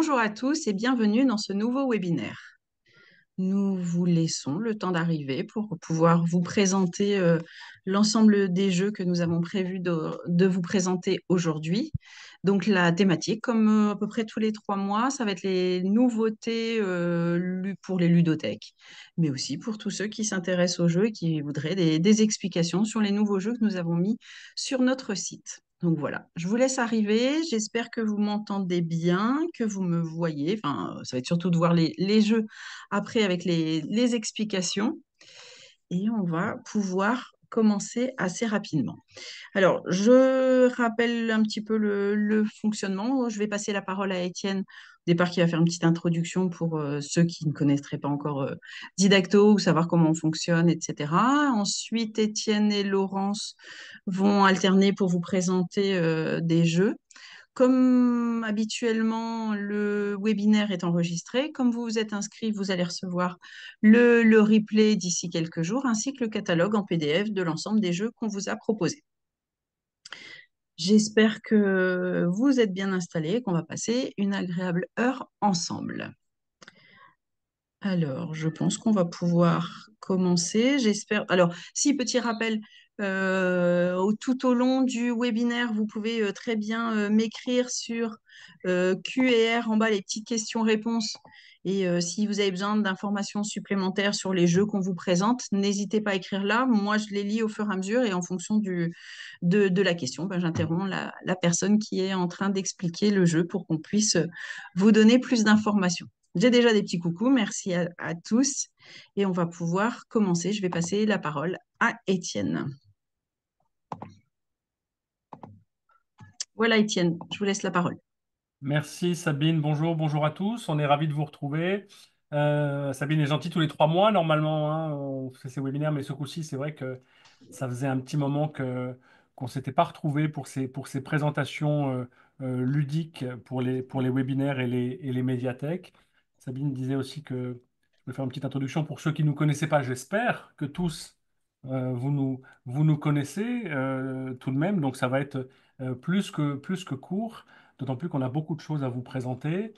Bonjour à tous et bienvenue dans ce nouveau webinaire. Nous vous laissons le temps d'arriver pour pouvoir vous présenter l'ensemble des jeux que nous avons prévu de vous présenter aujourd'hui. Donc la thématique, comme à peu près tous les 3 mois, ça va être les nouveautés pour les ludothèques, mais aussi pour tous ceux qui s'intéressent aux jeux et qui voudraient des explications sur les nouveaux jeux que nous avons mis sur notre site. Donc voilà, je vous laisse arriver. J'espère que vous m'entendez bien, que vous me voyez. Enfin, ça va être surtout de voir les jeux après avec les explications. Et on va pouvoir commencer assez rapidement. Alors, je rappelle un petit peu le fonctionnement. Je vais passer la parole à Étienne, au départ, qui va faire une petite introduction pour ceux qui ne connaîtraient pas encore Didacto ou savoir comment on fonctionne, etc. Ensuite, Étienne et Laurence vont alterner pour vous présenter des jeux. Comme habituellement, le webinaire est enregistré. Comme vous vous êtes inscrit, vous allez recevoir le replay d'ici quelques jours, ainsi que le catalogue en PDF de l'ensemble des jeux qu'on vous a proposés. J'espère que vous êtes bien installés et qu'on va passer une agréable heure ensemble. Alors, je pense qu'on va pouvoir commencer. J'espère. Alors, si, petit rappel, tout au long du webinaire, vous pouvez très bien m'écrire sur Q et R en bas les petites questions-réponses. Et si vous avez besoin d'informations supplémentaires sur les jeux qu'on vous présente, n'hésitez pas à écrire là. Moi, je les lis au fur et à mesure et en fonction de la question, ben, j'interromps la personne qui est en train d'expliquer le jeu pour qu'on puisse vous donner plus d'informations. J'ai déjà des petits coucous, merci à tous et on va pouvoir commencer. Je vais passer la parole à Étienne. Voilà Étienne, je vous laisse la parole. Merci Sabine, bonjour à tous, on est ravis de vous retrouver. Sabine est gentille tous les 3 mois normalement, hein, on fait ces webinaires, mais ce coup-ci c'est vrai que ça faisait un petit moment qu'on ne s'était pas retrouvé pour ces présentations ludiques pour les webinaires et les médiathèques. Sabine disait aussi que je vais faire une petite introduction pour ceux qui ne nous connaissaient pas, j'espère que tous vous nous connaissez tout de même, donc ça va être plus que court. D'autant plus qu'on a beaucoup de choses à vous présenter.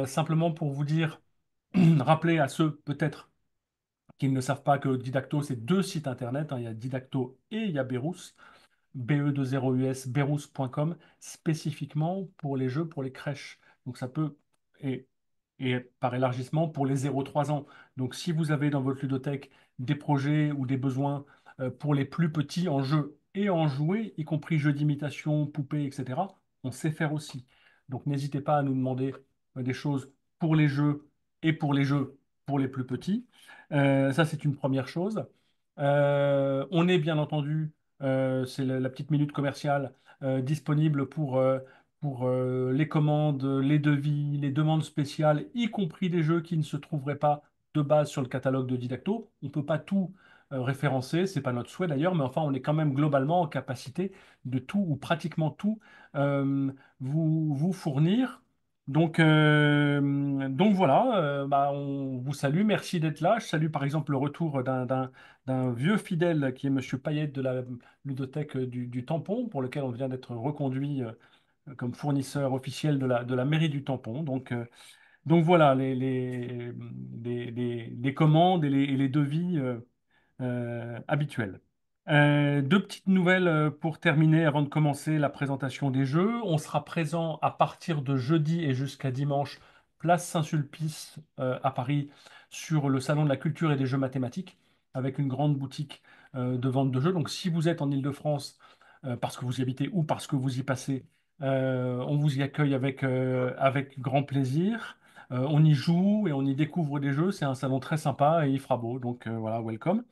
Simplement pour vous dire, rappeler à ceux peut-être qui ne savent pas que Didacto, c'est deux sites internet, hein. Il y a Didacto et il y a Berous, BE20US, berous.com, spécifiquement pour les jeux pour les crèches. Donc ça peut, et, et par élargissement, pour les 0-3 ans. Donc si vous avez dans votre ludothèque des projets ou des besoins pour les plus petits en jeu et en jouets, y compris jeux d'imitation, poupées, etc., on sait faire aussi. Donc n'hésitez pas à nous demander des choses pour les jeux et pour les jeux pour les plus petits. Ça, c'est une première chose. On est bien entendu, c'est la petite minute commerciale, disponible pour les commandes, les devis, les demandes spéciales, y compris des jeux qui ne se trouveraient pas de base sur le catalogue de Didacto. On ne peut pas tout référencer, c'est pas notre souhait d'ailleurs, mais enfin, on est quand même globalement en capacité de tout ou pratiquement tout vous fournir. Donc voilà, bah, on vous salue, merci d'être là. Je salue par exemple le retour d'un vieux fidèle qui est Monsieur Payette de la ludothèque du Tampon, pour lequel on vient d'être reconduit comme fournisseur officiel de la mairie du Tampon. Donc voilà, les commandes et les devis habituels. Deux petites nouvelles pour terminer avant de commencer la présentation des jeux. On sera présent à partir de jeudi et jusqu'à dimanche, place Saint-Sulpice à Paris, sur le Salon de la culture et des jeux mathématiques, avec une grande boutique de vente de jeux. Donc si vous êtes en Île-de-France, parce que vous y habitez ou parce que vous y passez, on vous y accueille avec grand plaisir. On y joue et on y découvre des jeux. C'est un salon très sympa et il fera beau. Donc voilà, welcome.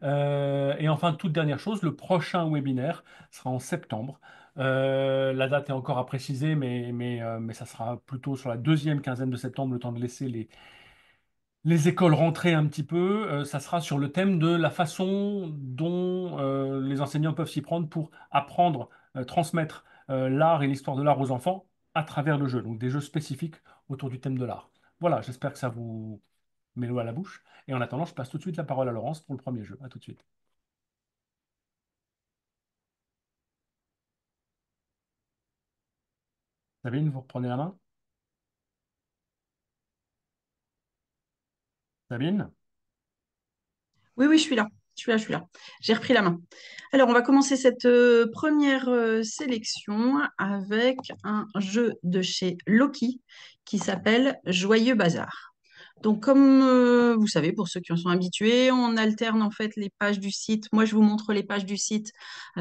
Et enfin, toute dernière chose, le prochain webinaire sera en septembre. La date est encore à préciser, mais ça sera plutôt sur la deuxième quinzaine de septembre, le temps de laisser les écoles rentrer un petit peu. Ça sera sur le thème de la façon dont les enseignants peuvent s'y prendre pour apprendre, transmettre l'art et l'histoire de l'art aux enfants à travers le jeu. Donc des jeux spécifiques autour du thème de l'art. Voilà, j'espère que ça vous met l'eau à la bouche. Et en attendant, je passe tout de suite la parole à Laurence pour le premier jeu. À tout de suite. Sabine, vous reprenez la main? Sabine? Oui, oui, je suis là. Je suis là, je suis là. J'ai repris la main. Alors, on va commencer cette première sélection avec un jeu de chez Loki qui s'appelle Joyeux Bazar. Donc, comme vous savez, pour ceux qui en sont habitués, on alterne en fait les pages du site. Moi, je vous montre les pages du site.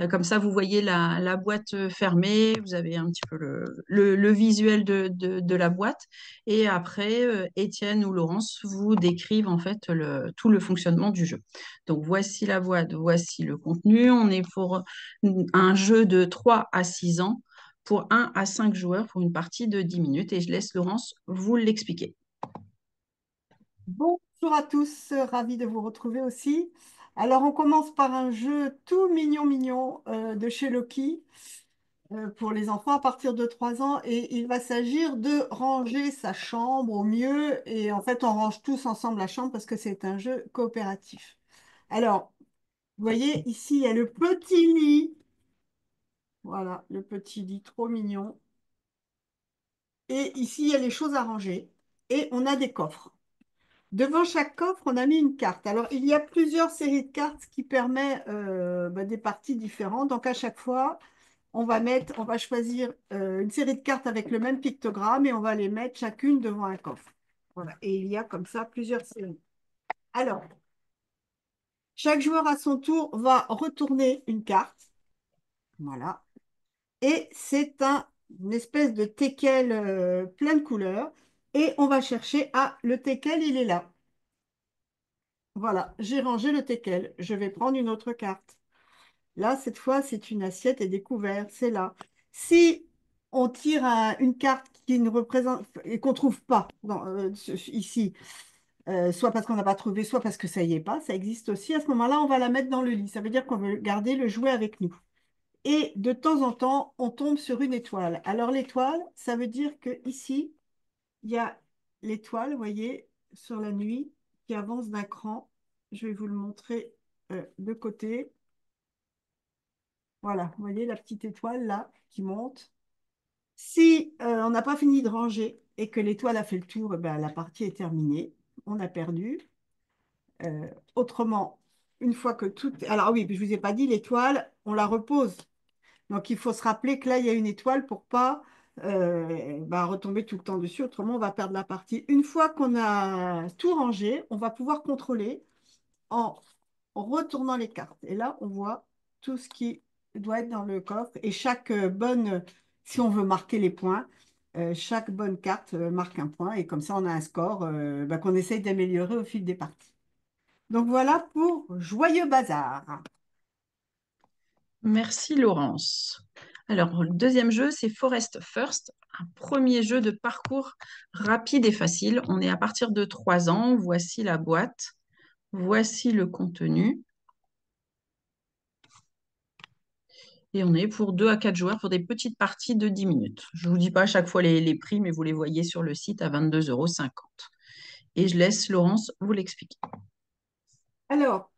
Comme ça, vous voyez la boîte fermée. Vous avez un petit peu le visuel de la boîte. Et après, Étienne ou Laurence vous décrivent en fait tout le fonctionnement du jeu. Donc, voici la boîte, voici le contenu. On est pour un jeu de 3 à 6 ans pour 1 à 5 joueurs pour une partie de 10 minutes. Et je laisse Laurence vous l'expliquer. Bonjour à tous, ravi de vous retrouver aussi. Alors, on commence par un jeu tout mignon, mignon de chez Loki pour les enfants à partir de 3 ans et il va s'agir de ranger sa chambre au mieux et en fait, on range tous ensemble la chambre parce que c'est un jeu coopératif. Alors, vous voyez, ici, il y a le petit lit. Voilà, le petit lit trop mignon. Et ici, il y a les choses à ranger et on a des coffres. Devant chaque coffre, on a mis une carte. Alors, il y a plusieurs séries de cartes qui permettent des parties différentes. Donc, à chaque fois, on va choisir une série de cartes avec le même pictogramme et on va les mettre chacune devant un coffre. Voilà. Et il y a comme ça plusieurs séries. Alors, chaque joueur à son tour va retourner une carte. Voilà. Et c'est une espèce de teckel plein de couleurs. Et on va chercher, ah, le teckel, il est là. Voilà, j'ai rangé le teckel. Je vais prendre une autre carte. Là, cette fois, c'est une assiette et des couverts. C'est là. Si on tire une carte qui ne représente et qu'on trouve pas ici, soit parce qu'on n'a pas trouvé, soit parce que ça y est pas, ça existe aussi. À ce moment-là, on va la mettre dans le lit. Ça veut dire qu'on veut garder le jouet avec nous. Et de temps en temps, on tombe sur une étoile. Alors l'étoile, ça veut dire que ici, il y a l'étoile, vous voyez, sur la nuit, qui avance d'un cran. Je vais vous le montrer de côté. Voilà, vous voyez la petite étoile là qui monte. Si on n'a pas fini de ranger et que l'étoile a fait le tour, eh ben, la partie est terminée. On a perdu. Autrement, une fois que tout... Alors oui, je ne vous ai pas dit, l'étoile, on la repose. Donc il faut se rappeler que là, il y a une étoile pour pas retomber tout le temps dessus. Autrement, on va perdre la partie. Une fois qu'on a tout rangé, on va pouvoir contrôler en retournant les cartes. Et là, on voit tout ce qui doit être dans le coffre. Et chaque si on veut marquer les points, chaque bonne carte marque un point. Et comme ça, on a un score qu'on essaye d'améliorer au fil des parties. Donc voilà pour Joyeux Bazar. Merci Laurence. Alors, le deuxième jeu, c'est Forest First, un premier jeu de parcours rapide et facile. On est à partir de 3 ans. Voici la boîte. Voici le contenu. Et on est pour 2 à 4 joueurs pour des petites parties de 10 minutes. Je ne vous dis pas à chaque fois les prix, mais vous les voyez sur le site à 22,50 €. Et je laisse Laurence vous l'expliquer. Alors,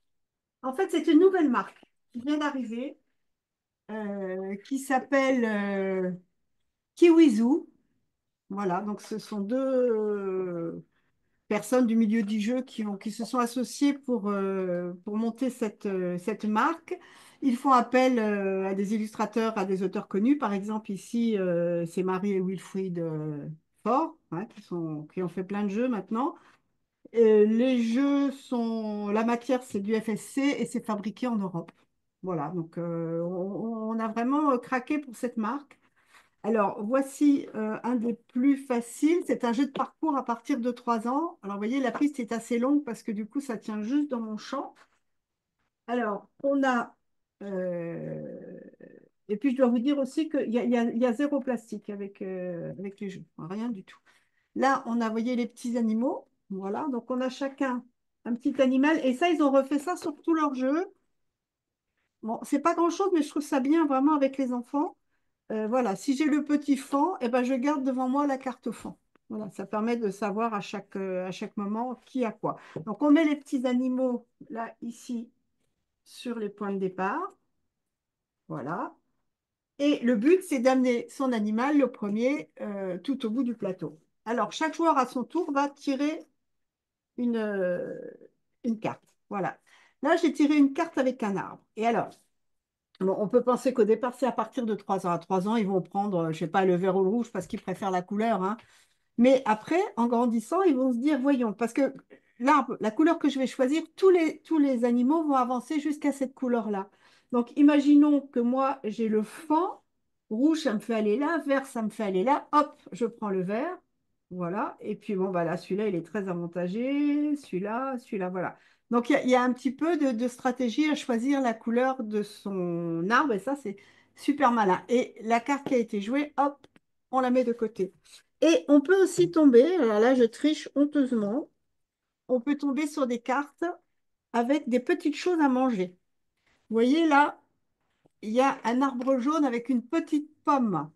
en fait, c'est une nouvelle marque qui vient d'arriver, qui s'appelle Kiwizu. Voilà, donc ce sont deux personnes du milieu du jeu qui se sont associées pour monter cette marque. Ils font appel à des illustrateurs, à des auteurs connus. Par exemple, ici, c'est Marie et Wilfried Faure, hein, qui ont fait plein de jeux maintenant. Les jeux sont, la matière, c'est du FSC et c'est fabriqué en Europe. Voilà, donc on a vraiment craqué pour cette marque. Alors, voici un des plus faciles. C'est un jeu de parcours à partir de 3 ans. Alors, vous voyez, la piste est assez longue parce que du coup, ça tient juste dans mon champ. Alors, on a... euh, Et puis, je dois vous dire aussi qu'il y a zéro plastique avec les jeux. Rien du tout. Là, on a, vous voyez, les petits animaux. Voilà, donc on a chacun un petit animal. Et ça, ils ont refait ça sur tous leurs jeux. Bon, c'est pas grand-chose, mais je trouve ça bien vraiment avec les enfants. Voilà, si j'ai le petit fan, eh ben, je garde devant moi la carte fan. Voilà, ça permet de savoir à chaque moment qui a quoi. Donc, on met les petits animaux là, ici, sur les points de départ. Voilà. Et le but, c'est d'amener son animal, le premier, tout au bout du plateau. Alors, chaque joueur à son tour va tirer une carte. Voilà. Là, j'ai tiré une carte avec un arbre. Et alors, bon, on peut penser qu'au départ, c'est à partir de 3 ans. À 3 ans, ils vont prendre, je sais pas, le vert ou le rouge parce qu'ils préfèrent la couleur, hein. Mais après, en grandissant, ils vont se dire, voyons, parce que l'arbre, la couleur que je vais choisir, tous les animaux vont avancer jusqu'à cette couleur-là. Donc, imaginons que moi, j'ai le fond, rouge, ça me fait aller là, vert, ça me fait aller là, hop, je prends le vert, voilà. Et puis, bon, bah là, celui-là, il est très avantagé, celui-là, voilà. Donc, il y a un petit peu de stratégie à choisir la couleur de son arbre, et ça, c'est super malin. Et la carte qui a été jouée, hop, on la met de côté. Et on peut aussi tomber, alors là je triche honteusement, on peut tomber sur des cartes avec des petites choses à manger. Vous voyez là, il y a un arbre jaune avec une petite pomme.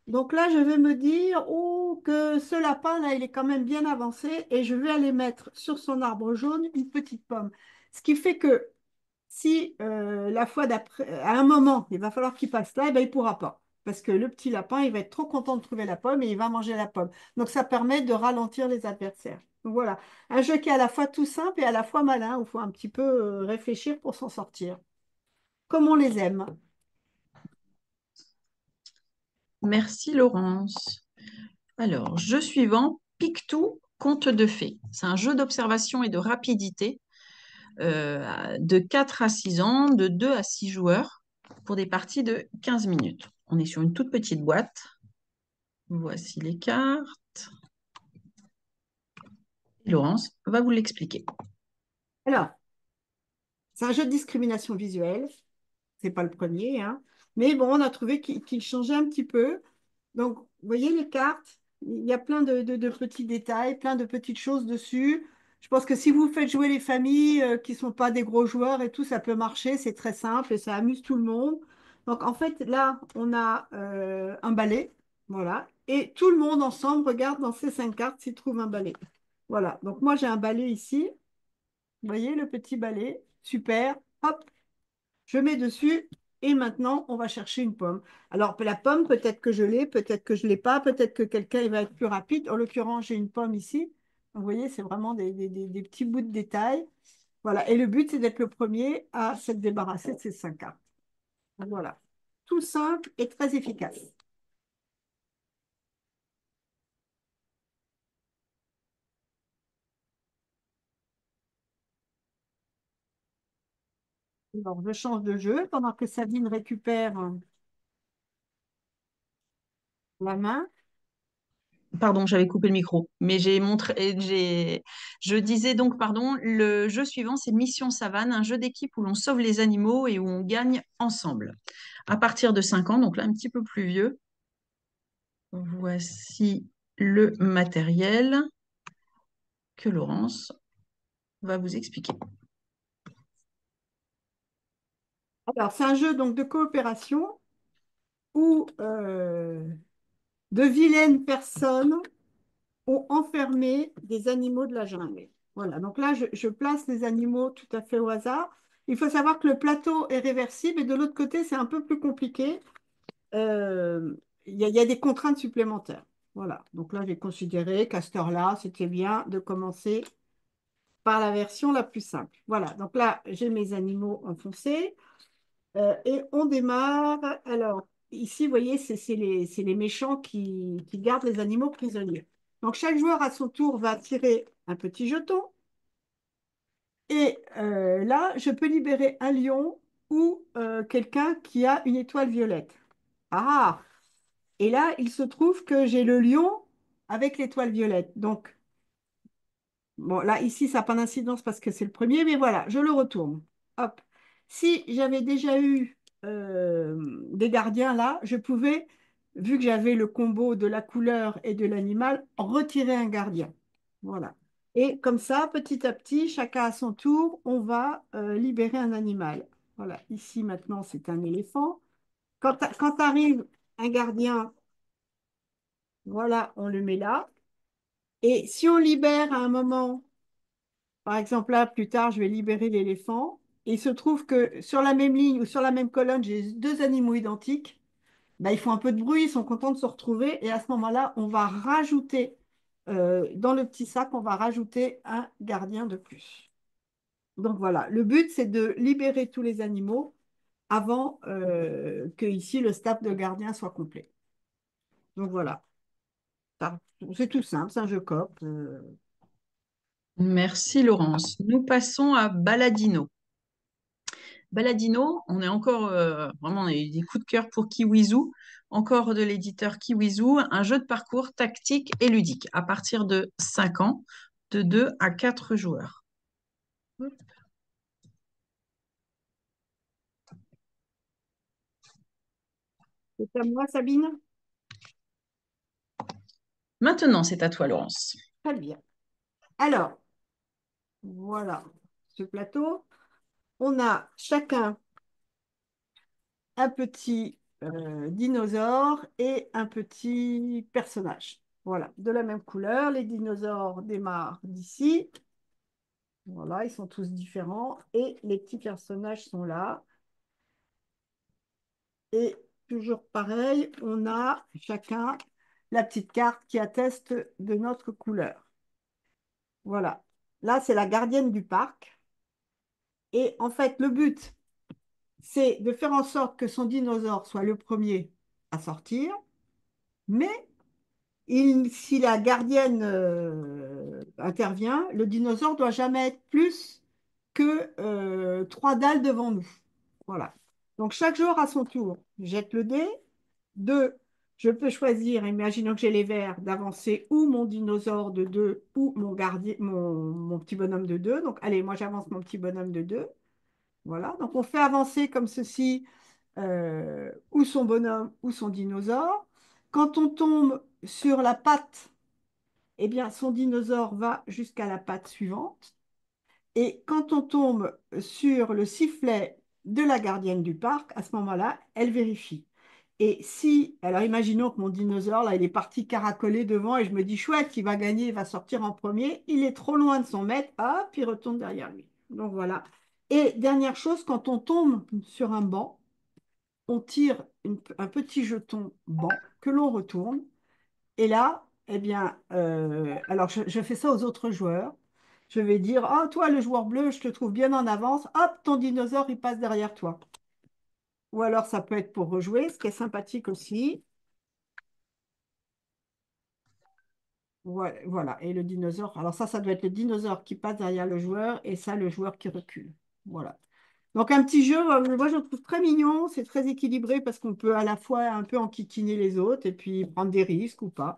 Donc là, je vais me dire, oh, que ce lapin-là, il est quand même bien avancé et je vais aller mettre sur son arbre jaune une petite pomme. Ce qui fait que si la fois d'après, à un moment, il va falloir qu'il passe là, eh ben, il ne pourra pas. Parce que le petit lapin, il va être trop content de trouver la pomme et il va manger la pomme. Donc, ça permet de ralentir les adversaires. Donc, voilà. Un jeu qui est à la fois tout simple et à la fois malin, où il faut un petit peu réfléchir pour s'en sortir. Comme on les aime. Merci Laurence. Alors, jeu suivant, Pique-tout, conte de fées. C'est un jeu d'observation et de rapidité de 4 à 6 ans, de 2 à 6 joueurs pour des parties de 15 minutes. On est sur une toute petite boîte. Voici les cartes. Laurence va vous l'expliquer. Alors, c'est un jeu de discrimination visuelle. C'est pas le premier, hein. Mais bon, on a trouvé qu'il changeait un petit peu. Donc, vous voyez les cartes, il y a plein de petits détails, plein de petites choses dessus. Je pense que si vous faites jouer les familles qui ne sont pas des gros joueurs et tout, ça peut marcher, c'est très simple et ça amuse tout le monde. Donc, en fait, là, on a un balai, voilà, et tout le monde ensemble regarde dans ces 5 cartes s'il trouve un balai. Voilà, donc moi j'ai un balai ici, vous voyez le petit balai, super, hop, je mets dessus et maintenant, on va chercher une pomme. Alors, la pomme, peut-être que je l'ai, peut-être que je ne l'ai pas, peut-être que quelqu'un il va être plus rapide. En l'occurrence, j'ai une pomme ici. Donc, vous voyez, c'est vraiment des petits bouts de détail. Voilà. Et le but, c'est d'être le premier à se débarrasser de ces 5 cartes. Voilà. Tout simple et très efficace. Alors, je change de jeu pendant que Sabine récupère la main. Pardon, j'avais coupé le micro, mais je disais donc, pardon, le jeu suivant, c'est Mission Savane, un jeu d'équipe où l'on sauve les animaux et où on gagne ensemble. À partir de 5 ans, donc là un petit peu plus vieux, voici le matériel que Laurence va vous expliquer. Alors, c'est un jeu donc de coopération où de vilaines personnes ont enfermé des animaux de la jungle. Voilà, donc là, je place des animaux tout à fait au hasard. Il faut savoir que le plateau est réversible et de l'autre côté, c'est un peu plus compliqué. Il y a des contraintes supplémentaires. Voilà, donc là, j'ai considéré qu'à cette heure-là, c'était bien de commencer par la version la plus simple. Voilà, donc là, j'ai mes animaux enfoncés. Et on démarre. Alors, ici, vous voyez, c'est les méchants qui gardent les animaux prisonniers. Donc, chaque joueur à son tour va tirer un petit jeton. Et là, je peux libérer un lion ou quelqu'un qui a une étoile violette. Ah! Et là, il se trouve que j'ai le lion avec l'étoile violette. Donc, bon, là, ici, ça n'a pas d'incidence parce que c'est le premier, mais voilà, je le retourne. Hop. Si j'avais déjà eu des gardiens là, je pouvais, vu que j'avais le combo de la couleur et de l'animal, retirer un gardien. Voilà. Et comme ça, petit à petit, chacun à son tour, on va libérer un animal. Voilà. Ici, maintenant, c'est un éléphant. Quand arrive un gardien, voilà, on le met là. Et si on libère à un moment par exemple, là, plus tard, je vais libérer l'éléphant. Et il se trouve que sur la même ligne ou sur la même colonne, j'ai deux animaux identiques. Bah, ils font un peu de bruit, ils sont contents de se retrouver. Et à ce moment-là, on va rajouter dans le petit sac, on va rajouter un gardien de plus. Donc voilà, le but, c'est de libérer tous les animaux avant que ici le staff de gardien soit complet. Donc voilà, c'est tout simple, c'est un jeu coop. Merci Laurence. Nous passons à Baladino. Baladino, on est encore vraiment on a eu des coups de cœur pour Kiwizu, encore de l'éditeur Kiwizu, un jeu de parcours tactique et ludique à partir de 5 ans, de 2 à 4 joueurs. C'est à moi, Sabine? Maintenant, c'est à toi, Laurence. Très bien. Alors, voilà ce plateau. On a chacun un petit dinosaure et un petit personnage. Voilà, de la même couleur. Les dinosaures démarrent d'ici. Voilà, ils sont tous différents. Et les petits personnages sont là. Et toujours pareil, on a chacun la petite carte qui atteste de notre couleur. Voilà. Là, c'est la gardienne du parc. Et en fait, le but, c'est de faire en sorte que son dinosaure soit le premier à sortir. Mais si la gardienne intervient, le dinosaure doit jamais être plus que 3 dalles devant nous. Voilà. Donc chaque joueur à son tour jette le dé. Deux, je peux choisir, imaginons que j'ai les verts, d'avancer ou mon dinosaure de 2 ou mon gardien, mon petit bonhomme de 2. Donc allez, moi j'avance mon petit bonhomme de 2. Voilà. Donc on fait avancer comme ceci ou son bonhomme ou son dinosaure. Quand on tombe sur la patte, eh bien, son dinosaure va jusqu'à la patte suivante. Et quand on tombe sur le sifflet de la gardienne du parc, à ce moment-là, elle vérifie. Et si, alors imaginons que mon dinosaure, là, il est parti caracoler devant et je me dis, chouette, il va gagner, il va sortir en premier. Il est trop loin de son maître, hop, il retourne derrière lui. Donc voilà. Et dernière chose, quand on tombe sur un banc, on tire un petit jeton banc que l'on retourne. Et là, eh bien, alors je fais ça aux autres joueurs. Je vais dire, ah, toi, le joueur bleu, je te trouve bien en avance. Hop, ton dinosaure, il passe derrière toi. Ou alors, ça peut être pour rejouer, ce qui est sympathique aussi. Voilà. Et le dinosaure, alors ça doit être le dinosaure qui passe derrière le joueur et ça, le joueur qui recule. Voilà. Donc, un petit jeu, moi, je le trouve très mignon. C'est très équilibré parce qu'on peut à la fois un peu enquiquiner les autres et puis prendre des risques ou pas.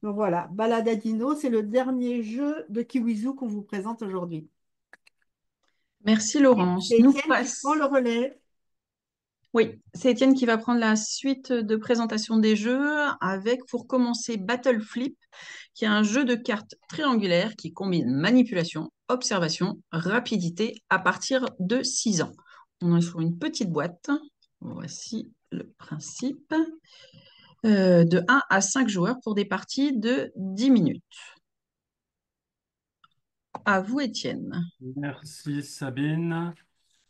Donc voilà, Baladadino, c'est le dernier jeu de Kiwizu qu'on vous présente aujourd'hui. Merci Laurence. C'est Nous Étienne qui prend passe. le relais. Oui, c'est Étienne qui va prendre la suite de présentation des jeux avec, pour commencer, Battle Flip, qui est un jeu de cartes triangulaire qui combine manipulation, observation, rapidité à partir de 6 ans. On est sur une petite boîte. Voici le principe. De 1 à 5 joueurs pour des parties de 10 minutes. À vous, Étienne. Merci Sabine.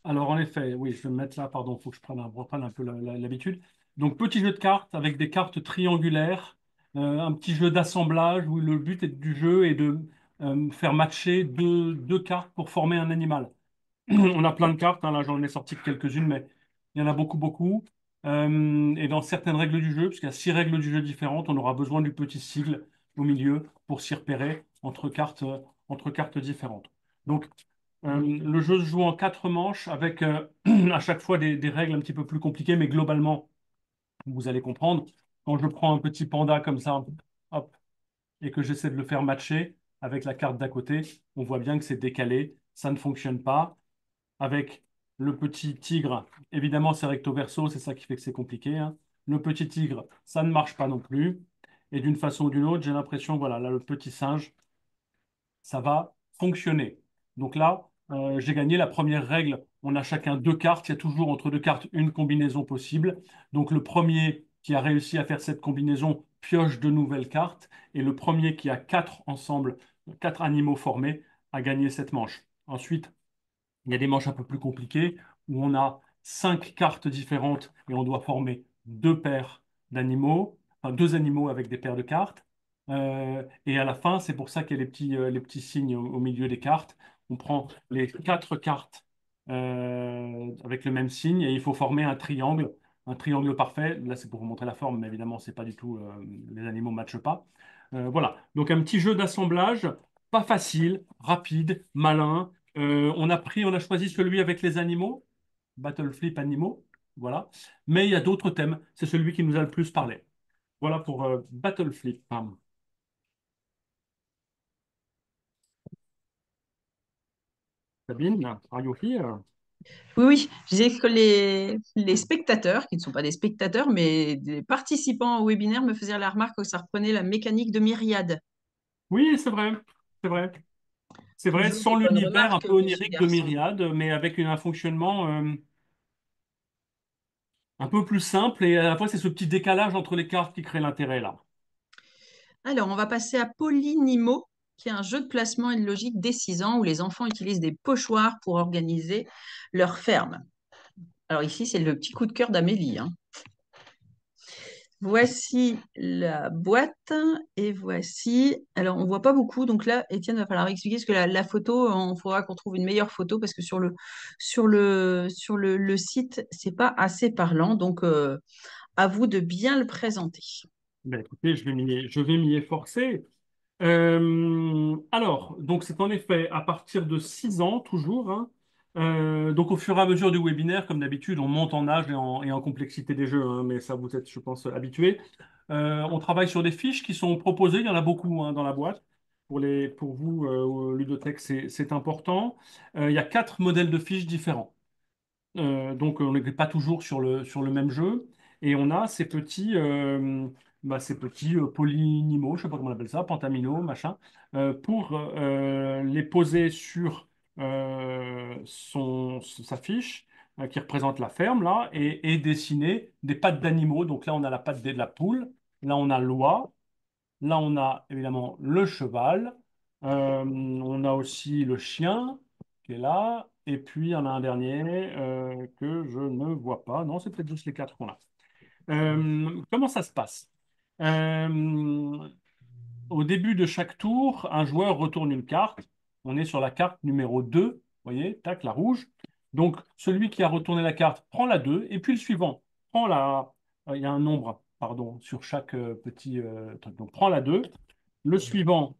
Alors en effet, oui, je vais me mettre là, pardon, il faut que reprenne un peu l'habitude. Donc petit jeu de cartes avec des cartes triangulaires, un petit jeu d'assemblage où le but du jeu est de faire matcher deux cartes pour former un animal. On a plein de cartes, hein, là j'en ai sorti que quelques-unes, mais il y en a beaucoup, beaucoup. Et dans certaines règles du jeu, puisqu'il y a 6 règles du jeu différentes, on aura besoin du petit sigle au milieu pour s'y repérer entre cartes différentes. Donc, le jeu se joue en 4 manches avec à chaque fois des règles un petit peu plus compliquées, mais globalement, vous allez comprendre. Quand je prends un petit panda comme ça, hop, et que j'essaie de le faire matcher avec la carte d'à côté, on voit bien que c'est décalé, ça ne fonctionne pas avec le petit tigre. Évidemment, c'est recto verso, c'est ça qui fait que c'est compliqué, hein. Le petit tigre, ça ne marche pas non plus. Et d'une façon ou d'une autre, j'ai l'impression, voilà, là, le petit singe, ça va fonctionner. Donc là, j'ai gagné la première règle. On a chacun 2 cartes. Il y a toujours entre 2 cartes une combinaison possible. Donc le premier qui a réussi à faire cette combinaison pioche de nouvelles cartes. Et le premier qui a 4 ensembles, 4 animaux formés, a gagné cette manche. Ensuite, il y a des manches un peu plus compliquées où on a 5 cartes différentes et on doit former 2 paires d'animaux, enfin 2 animaux avec des paires de cartes. Et à la fin, c'est pour ça qu'il y a les petits signes au milieu des cartes. On prend les quatre cartes avec le même signe et il faut former un triangle parfait. Là, c'est pour vous montrer la forme, mais évidemment, c'est pas du tout, les animaux ne matchent pas. Voilà, donc un petit jeu d'assemblage, pas facile, rapide, malin. On a choisi celui avec les animaux, Battle Flip animaux, voilà. Mais il y a d'autres thèmes, c'est celui qui nous a le plus parlé. Voilà pour Battle Flip. Sabine, are you here? Oui, oui, je disais que les spectateurs, qui ne sont pas des spectateurs, mais des participants au webinaire, me faisaient la remarque que ça reprenait la mécanique de Myriade. Oui, c'est vrai, c'est vrai. C'est vrai, Toujours sans des bonnes l'univers un remarques, peu monsieur onirique de Garçon. Myriade, mais avec un fonctionnement un peu plus simple et à la fois c'est ce petit décalage entre les cartes qui crée l'intérêt là. Alors, on va passer à Polynimo, qui est un jeu de placement et de logique dès 6 ans où les enfants utilisent des pochoirs pour organiser leur ferme. Alors ici, c'est le petit coup de cœur d'Amélie, hein. Voici la boîte et voici. Alors, on voit pas beaucoup, donc là, Étienne va falloir expliquer parce que la photo, il faudra qu'on trouve une meilleure photo parce que sur le site, c'est pas assez parlant. Donc, à vous de bien le présenter. Ben, écoutez, je vais m'y efforcer. Alors, donc c'est en effet à partir de 6 ans, toujours, hein. Donc au fur et à mesure du webinaire, comme d'habitude, on monte en âge et en complexité des jeux, hein, mais ça vous êtes, je pense, habitués. On travaille sur des fiches qui sont proposées, il y en a beaucoup hein, dans la boîte. Pour vous, ludothèque, c'est important. Il y a 4 modèles de fiches différents. Donc, on n'est pas toujours sur le même jeu. Et on a ces petits polynimaux, je ne sais pas comment on appelle ça, pentamino, machin, pour les poser sur sa fiche qui représente la ferme, là, et dessiner des pattes d'animaux. Donc là, on a la patte de la poule, là, on a l'oie, là, on a évidemment le cheval, on a aussi le chien qui est là, et puis il y en a un dernier que je ne vois pas. Non, c'est peut-être juste les 4 qu'on a. Comment ça se passe? Euh, Au début de chaque tour, un joueur retourne une carte. On est sur la carte numéro 2, vous voyez, tac, la rouge. Donc, celui qui a retourné la carte prend la 2, et puis le suivant prend la... il y a un nombre, pardon, sur chaque petit truc. Donc, prend la 2. Le suivant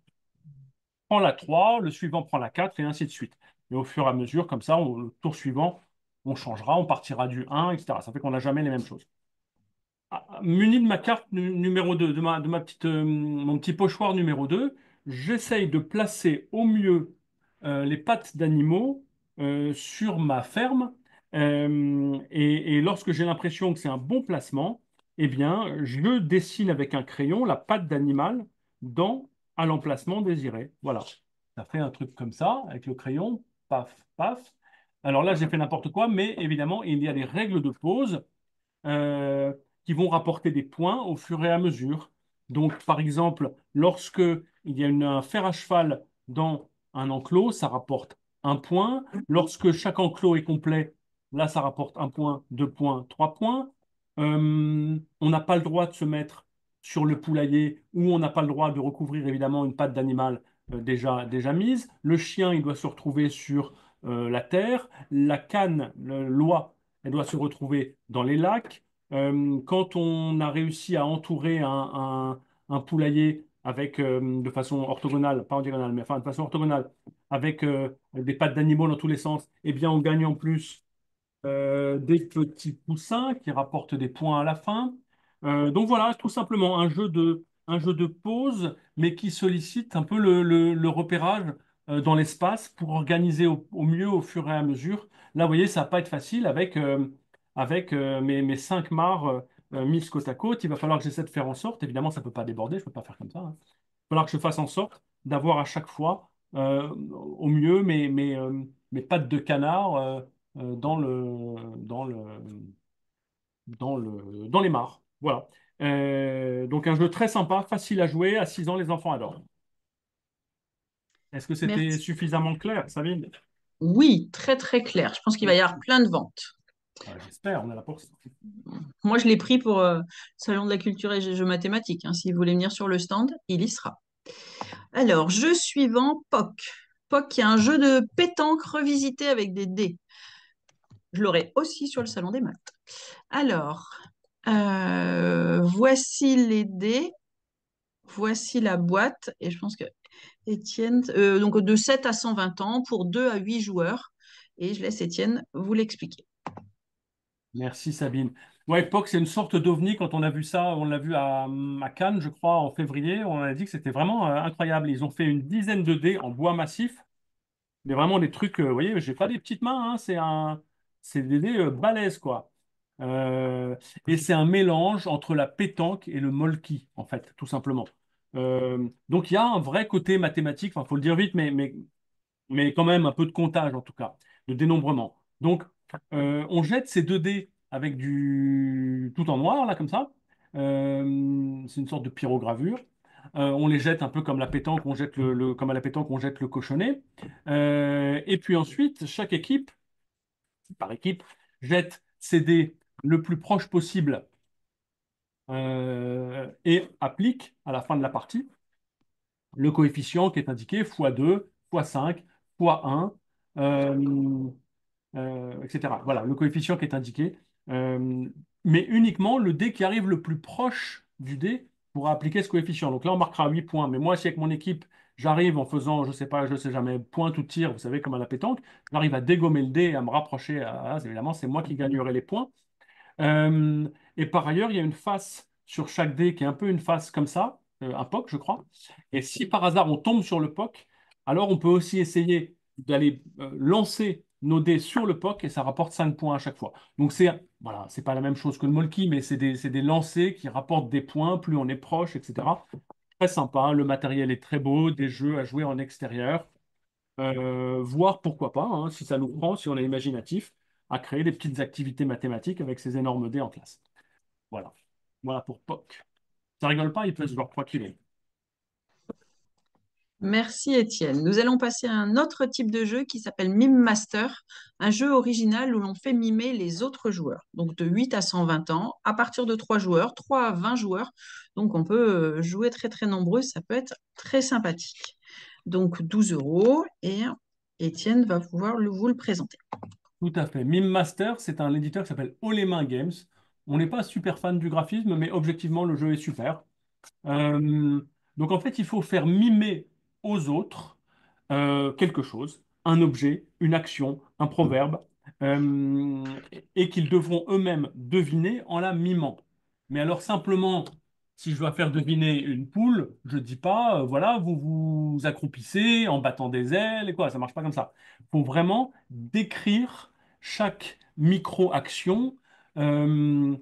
prend la 3, le suivant prend la 4, et ainsi de suite. Et au fur et à mesure, comme ça, le tour suivant, on changera, on partira du 1, etc. Ça fait qu'on n'a jamais les mêmes choses. Muni de ma carte numéro 2, mon petit pochoir numéro 2, j'essaye de placer au mieux les pattes d'animaux sur ma ferme. Et lorsque j'ai l'impression que c'est un bon placement, eh bien, je dessine avec un crayon la patte d'animal à l'emplacement désiré. Voilà. Ça fait un truc comme ça, avec le crayon, paf, paf. Alors là, j'ai fait n'importe quoi, mais évidemment, il y a des règles de pose euh, qui vont rapporter des points au fur et à mesure. Donc, par exemple, lorsque il y a un fer à cheval dans un enclos, ça rapporte un point. Lorsque chaque enclos est complet, là, ça rapporte un point, 2 points, 3 points. On n'a pas le droit de se mettre sur le poulailler ou on n'a pas le droit de recouvrir évidemment une patte d'animal déjà mise. Le chien, il doit se retrouver sur la terre. La canne, l'oie, elle doit se retrouver dans les lacs. Quand on a réussi à entourer un poulailler de façon orthogonale, pas en diagonale, mais enfin de façon orthogonale, avec des pattes d'animaux dans tous les sens, eh bien on gagne en plus des petits poussins qui rapportent des points à la fin. Donc voilà, tout simplement un jeu de pause, mais qui sollicite un peu le repérage dans l'espace pour organiser au mieux au fur et à mesure. Là, vous voyez, ça va pas être facile avec mes 5 mares mises côte à côte. Il va falloir que j'essaie de faire en sorte, évidemment, ça ne peut pas déborder, je ne peux pas faire comme ça, hein. Il va falloir que je fasse en sorte d'avoir à chaque fois au mieux mes pattes de canard. Dans les mares. Voilà. Donc un jeu très sympa, facile à jouer. À 6 ans, les enfants adorent. Est-ce que c'était Merci. suffisamment clair, Sabine? Oui, très très clair. Je pense qu'il va y avoir plein de ventes. J'espère, on est là pour ça. Moi, je l'ai pris pour Salon de la culture et des jeux mathématiques, hein. S'il voulait venir sur le stand, il y sera. Alors, jeu suivant, POC. POC, qui est un jeu de pétanque revisité avec des dés. Je l'aurai aussi sur le Salon des maths. Alors, voici les dés, voici la boîte, et je pense que Étienne, donc de 7 à 120 ans pour 2 à 8 joueurs. Et je laisse Étienne vous l'expliquer. Merci Sabine. Ouais, POC, c'est une sorte d'ovni. Quand on a vu ça, on l'a vu à Cannes, je crois, en février. On a dit que c'était vraiment incroyable. Ils ont fait une dizaine de dés en bois massif, mais vraiment des trucs. Vous voyez, j'ai pas des petites mains, hein, c'est des dés balèzes, quoi. Euh, et c'est un mélange entre la pétanque et le molki, en fait, tout simplement. Donc il y a un vrai côté mathématique. Enfin, faut le dire vite, mais quand même un peu de comptage en tout cas, de dénombrement. Donc, on jette ces 2 dés avec du tout en noir, là, comme ça. C'est une sorte de pyrogravure. On les jette un peu comme la pétanque, on jette comme à la pétanque, on jette le cochonnet. Et puis ensuite, chaque équipe, par équipe, jette ses dés le plus proche possible et applique à la fin de la partie le coefficient qui est indiqué fois 2 fois 5 fois 1 etc. Voilà, le coefficient qui est indiqué. Euh, mais uniquement le dé qui arrive le plus proche du dé pourra appliquer ce coefficient. Donc là, on marquera 8 points. Mais moi, si avec mon équipe, j'arrive en faisant, je sais pas, je sais jamais, point ou tir, vous savez, comme à la pétanque, j'arrive à dégommer le dé et à me rapprocher. Évidemment, c'est moi qui gagnerai les points. Euh, et par ailleurs, il y a une face sur chaque dé qui est un peu une face comme ça, un POC, je crois. Et si par hasard on tombe sur le POC, alors on peut aussi essayer d'aller lancer nos dés sur le POC et ça rapporte 5 points à chaque fois. Donc c'est voilà, c'est pas la même chose que le Molki, mais c'est des lancers qui rapportent des points, plus on est proche, etc. Très sympa, le matériel est très beau, des jeux à jouer en extérieur. Voir pourquoi pas, hein, si ça nous prend, si on est imaginatif, à créer des petites activités mathématiques avec ces énormes dés en classe. Voilà. Voilà pour POC. Ça rigole pas, il pèse genre 3 kilos. Merci Étienne. Nous allons passer à un autre type de jeu qui s'appelle Mime Master, un jeu original où l'on fait mimer les autres joueurs. Donc de 8 à 120 ans, à partir de 3 joueurs, 3 à 20 joueurs. Donc on peut jouer très très nombreux, ça peut être très sympathique. Donc 12 euros et Étienne va pouvoir vous le présenter. Tout à fait. Mime Master, c'est un éditeur qui s'appelle Olema Games. On n'est pas super fan du graphisme, mais objectivement, le jeu est super. Euh, donc en fait, il faut faire mimer aux autres quelque chose, un objet, une action, un proverbe, et qu'ils devront eux-mêmes deviner en la mimant. Mais alors simplement, si je dois faire deviner une poule, je ne dis pas, voilà, vous vous accroupissez en battant des ailes et quoi, ça marche pas comme ça. Il faut vraiment décrire chaque micro-action. euh,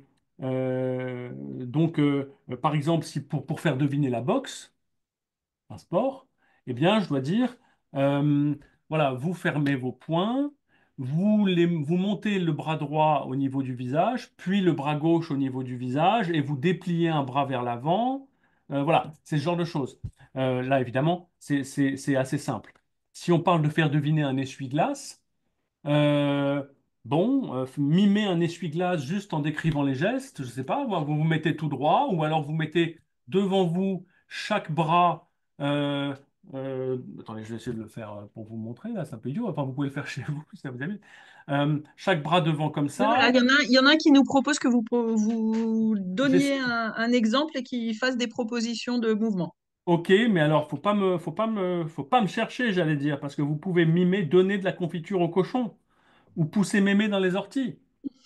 par exemple, si pour faire deviner la boxe, un sport, eh bien, je dois dire, euh, voilà, vous fermez vos poings, vous montez le bras droit au niveau du visage, puis le bras gauche au niveau du visage, et vous dépliez un bras vers l'avant. Voilà, c'est ce genre de choses. Là, évidemment, c'est assez simple. Si on parle de faire deviner un essuie-glace, euh, bon, mimer un essuie-glace juste en décrivant les gestes, je sais pas, vous vous mettez tout droit, ou alors vous mettez devant vous chaque bras. Attendez, je vais essayer de le faire pour vous montrer, là, c'est un peu idiot, enfin vous pouvez le faire chez vous, si ça vous amuse. Chaque bras devant comme Oui, voilà, ça. il y en a un qui nous propose que vous donniez J'essa- un exemple et qu'il fasse des propositions de mouvement. Ok, mais alors faut pas me chercher, j'allais dire, parce que vous pouvez mimer, donner de la confiture au cochon. Ou pousser mémé dans les orties.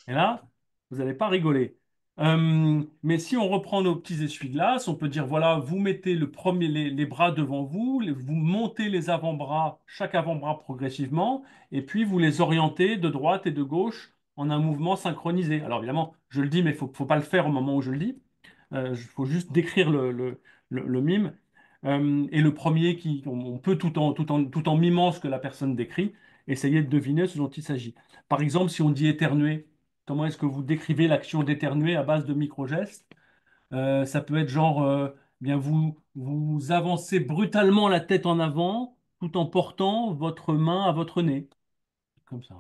Et là, vous n'allez pas rigoler. Mais si on reprend nos petits essuie-glaces, on peut dire, voilà, vous mettez les bras devant vous, vous montez les avant-bras, chaque avant-bras progressivement, et puis vous les orientez de droite et de gauche en un mouvement synchronisé. Alors évidemment, je le dis, mais faut pas le faire au moment où je le dis. Il faut juste décrire le mime. Et le premier on peut tout en mimant ce que la personne décrit, essayer de deviner ce dont il s'agit. Par exemple, si on dit éternuer, comment est-ce que vous décrivez l'action d'éternuer à base de micro-gestes? Ça peut être genre, bien vous avancez brutalement la tête en avant tout en portant votre main à votre nez. Comme ça.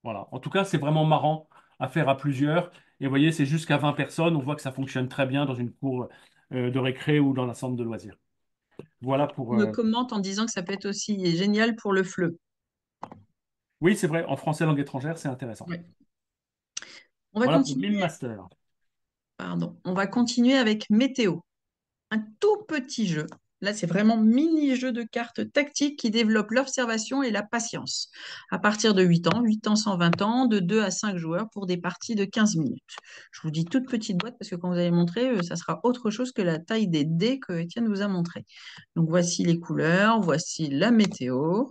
Voilà. En tout cas, c'est vraiment marrant à faire à plusieurs. Et vous voyez, c'est jusqu'à 20 personnes. On voit que ça fonctionne très bien dans une cour de récré ou dans un centre de loisirs. Voilà pour. On me commente en disant que ça peut être aussi génial pour le FLE. Oui, c'est vrai, en français langue étrangère, c'est intéressant. Ouais. On va Voilà pour Mime continuer, Master. pardon, on va continuer avec météo. Un tout petit jeu. Là, c'est vraiment mini-jeu de cartes tactiques qui développent l'observation et la patience. À partir de 8 ans 120 ans, de 2 à 5 joueurs pour des parties de 15 minutes. Je vous dis toute petite boîte parce que quand vous allez montrer, ça sera autre chose que la taille des dés que Étienne vous a montré. Donc voici les couleurs, voici la météo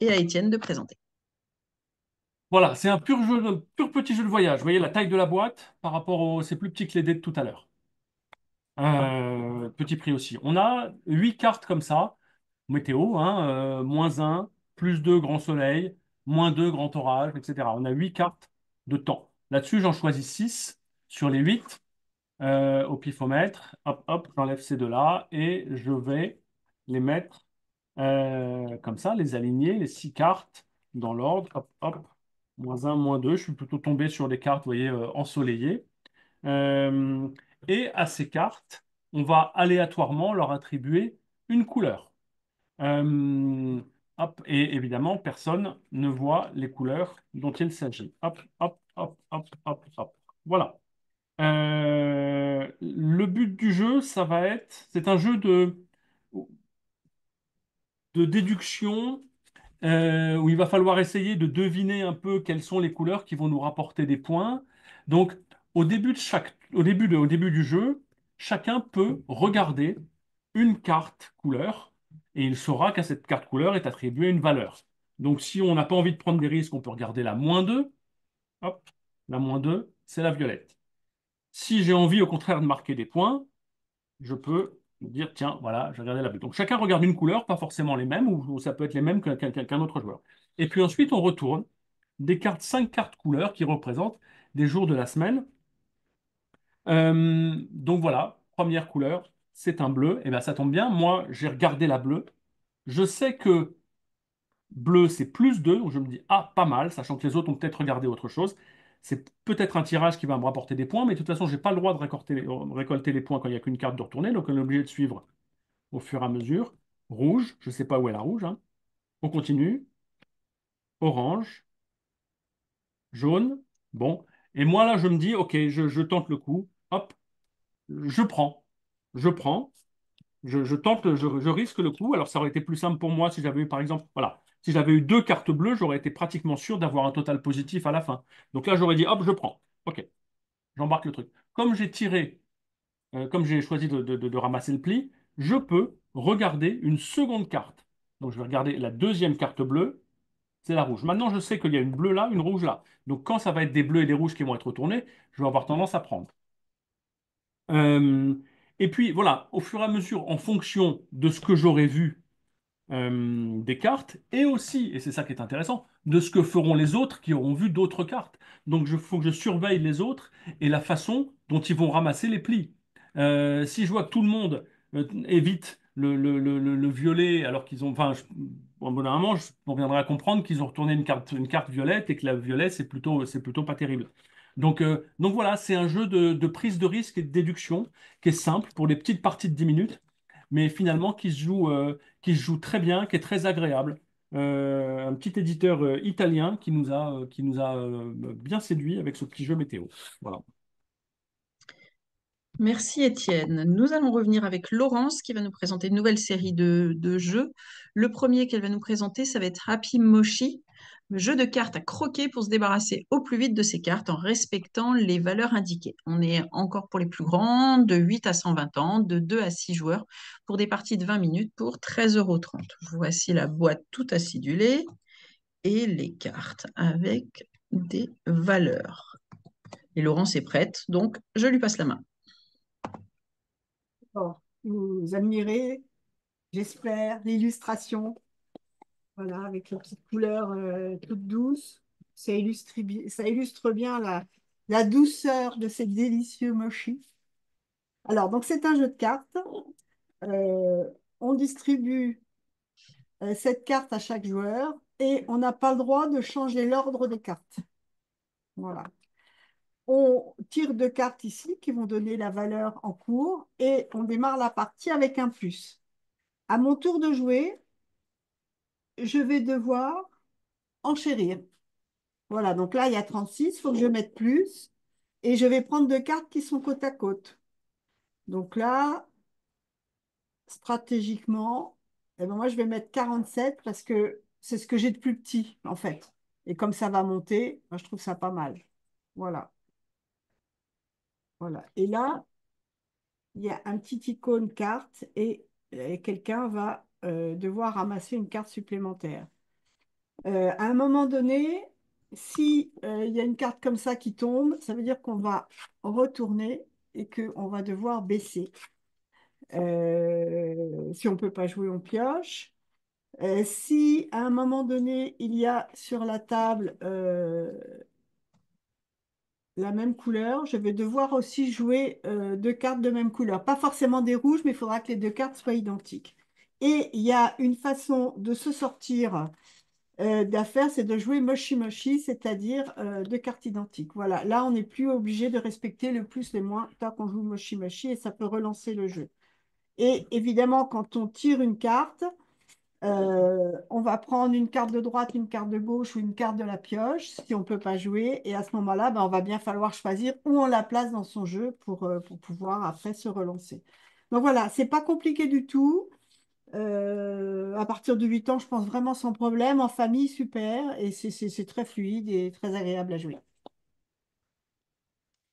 et à Étienne de présenter. Voilà, c'est un pur petit jeu de voyage. Vous voyez la taille de la boîte par rapport au. C'est plus petit que les dés de tout à l'heure. Petit prix aussi. On a 8 cartes comme ça. Météo, hein, -1, +2 grand soleil, -2 grand orage, etc. On a 8 cartes de temps. Là-dessus, j'en choisis 6 sur les 8 au pifomètre. Hop, hop, j'enlève ces deux-là et je vais les mettre comme ça, les aligner, les 6 cartes dans l'ordre. Hop, hop, -1, -2. Je suis plutôt tombé sur des cartes, vous voyez, ensoleillées. Euh, et à ces cartes, on va aléatoirement leur attribuer une couleur. Euh, hop, et évidemment, personne ne voit les couleurs dont il s'agit. Hop, hop, hop, hop, hop, hop. Voilà. Le but du jeu, ça va être, c'est un jeu de déduction où il va falloir essayer de deviner un peu quelles sont les couleurs qui vont nous rapporter des points. Donc, au début du jeu, chacun peut regarder une carte couleur et il saura qu'à cette carte couleur est attribuée une valeur. Donc, si on n'a pas envie de prendre des risques, on peut regarder la -2. Hop, la -2, c'est la violette. Si j'ai envie, au contraire, de marquer des points, je peux dire, tiens, voilà, j'ai regardé la bleue. Donc chacun regarde une couleur, pas forcément les mêmes, ou ça peut être les mêmes qu'un autre joueur. Et puis ensuite, on retourne des cartes, 5 cartes couleurs qui représentent des jours de la semaine. Donc voilà, première couleur, c'est un bleu. Et bien ça tombe bien, moi j'ai regardé la bleue. Je sais que bleu c'est +2, donc je me dis, ah, pas mal, sachant que les autres ont peut-être regardé autre chose. C'est peut-être un tirage qui va me rapporter des points, mais de toute façon, je n'ai pas le droit de récolter les points quand il n'y a qu'une carte de retourner, donc on est obligé de suivre au fur et à mesure. Rouge, je ne sais pas où est la rouge, hein. On continue. Orange, jaune. Bon. Et moi, là, je me dis, OK, je tente le coup. Hop, je prends. Je prends. Je tente, je risque le coup. Alors, ça aurait été plus simple pour moi si j'avais eu, par exemple, voilà, si j'avais eu 2 cartes bleues, j'aurais été pratiquement sûr d'avoir un total positif à la fin. Donc là, j'aurais dit, hop, je prends. OK, j'embarque le truc. Comme j'ai choisi de ramasser le pli, je peux regarder une seconde carte. Donc, je vais regarder la deuxième carte bleue, c'est la rouge. Maintenant, je sais qu'il y a une bleue là, une rouge là. Donc, quand ça va être des bleus et des rouges qui vont être retournés, je vais avoir tendance à prendre. Euh, et puis, voilà, au fur et à mesure, en fonction de ce que j'aurai vu des cartes et aussi, et c'est ça qui est intéressant, de ce que feront les autres qui auront vu d'autres cartes. Donc il faut que je surveille les autres et la façon dont ils vont ramasser les plis. Si je vois que tout le monde évite le violet alors qu'ils ont... Enfin, bon, au bout d'un moment, on viendra à comprendre qu'ils ont retourné une carte violette et que la violette, c'est plutôt pas terrible. Donc voilà, c'est un jeu de prise de risque et de déduction qui est simple pour les petites parties de 10 minutes, mais finalement qui se joue très bien, qui est très agréable. Un petit éditeur italien qui nous a bien séduit avec ce petit jeu météo. Voilà. Merci Étienne. Nous allons revenir avec Laurence qui va nous présenter une nouvelle série de jeux. Le premier qu'elle va nous présenter, ça va être Happy Moshi, le jeu de cartes à croquer pour se débarrasser au plus vite de ces cartes en respectant les valeurs indiquées. On est encore pour les plus grands, de 8 à 120 ans, de 2 à 6 joueurs pour des parties de 20 minutes pour 13,30 €. Voici la boîte tout acidulée et les cartes avec des valeurs. Et Laurence est prête, donc je lui passe la main. Bon, vous admirez, j'espère, l'illustration, voilà, avec les petites couleurs toutes douces. Ça illustre bien la douceur de ces délicieux mochis. Alors, donc c'est un jeu de cartes. Euh, on distribue 7 cartes à chaque joueur et on n'a pas le droit de changer l'ordre des cartes. Voilà. On tire 2 cartes ici qui vont donner la valeur en cours et on démarre la partie avec un plus. À mon tour de jouer, je vais devoir enchérir. Voilà, donc là, il y a 36, il faut que je mette plus. Et je vais prendre 2 cartes qui sont côte à côte. Donc là, stratégiquement, eh ben moi, je vais mettre 47 parce que c'est ce que j'ai de plus petit, en fait. Et comme ça va monter, moi, je trouve ça pas mal. Voilà, voilà. Et là, il y a un petit icône carte et quelqu'un va devoir ramasser une carte supplémentaire. À un moment donné, si il y a une carte comme ça qui tombe, ça veut dire qu'on va retourner et qu'on va devoir baisser. Si on ne peut pas jouer, on pioche. Si à un moment donné, il y a sur la table la même couleur, je vais devoir aussi jouer 2 cartes de même couleur. Pas forcément des rouges, mais il faudra que les 2 cartes soient identiques. Et il y a une façon de se sortir d'affaires, c'est de jouer moshi-moshi, c'est-à-dire 2 cartes identiques. Voilà, là, on n'est plus obligé de respecter le plus, les moins, tant qu'on joue moshi-moshi, et ça peut relancer le jeu. Et évidemment, quand on tire une carte, on va prendre une carte de droite, une carte de gauche ou une carte de la pioche, si on ne peut pas jouer. Et à ce moment-là, ben, on va bien falloir choisir où on la place dans son jeu pour pouvoir après se relancer. Donc voilà, c'est pas compliqué du tout. À partir de 8 ans, je pense vraiment sans problème. En famille, super. Et c'est très fluide et très agréable à jouer.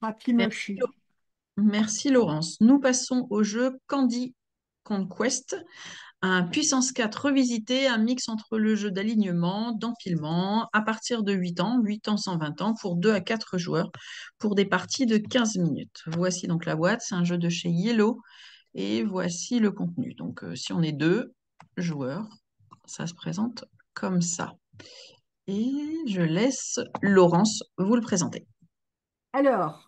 Happy Merci, Moshi. Merci Laurence. Nous passons au jeu Candy Conquest, un puissance 4 revisité, un mix entre le jeu d'alignement, d'empilement, à partir de 8 ans, 8 ans 120 ans, pour 2 à 4 joueurs, pour des parties de 15 minutes. Voici donc la boîte, c'est un jeu de chez Yellow, et voici le contenu. Donc si on est 2 joueurs, ça se présente comme ça. Et je laisse Laurence vous le présenter. Alors,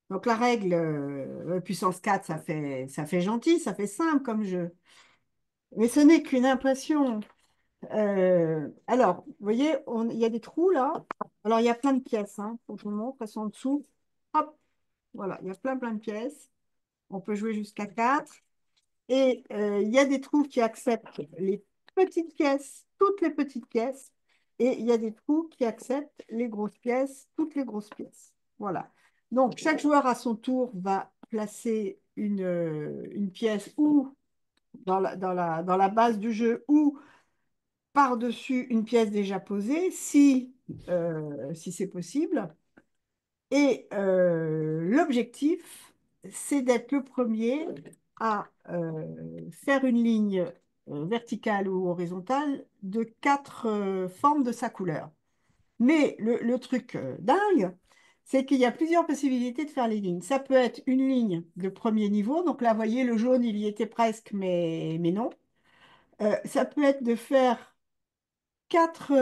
donc la règle puissance 4, ça fait gentil, ça fait simple comme jeu. Mais ce n'est qu'une impression. Alors, vous voyez, il y a des trous là. Alors, il y a plein de pièces. Hein. Faut que je vous montre, elles sont en dessous. Hop, voilà, il y a plein de pièces. On peut jouer jusqu'à 4. Et il y a des trous qui acceptent les petites pièces, toutes les petites pièces. Et il y a des trous qui acceptent les grosses pièces, toutes les grosses pièces. Voilà. Donc, chaque joueur à son tour va placer une pièce ou dans la base du jeu ou par-dessus une pièce déjà posée, si c'est possible. Et l'objectif, c'est d'être le premier à faire une ligne verticale ou horizontale de 4 formes de sa couleur. Mais le truc dingue, c'est qu'il y a plusieurs possibilités de faire les lignes. Ça peut être une ligne de premier niveau. Donc là, vous voyez, le jaune, il y était presque, mais non. Ça peut être de faire 4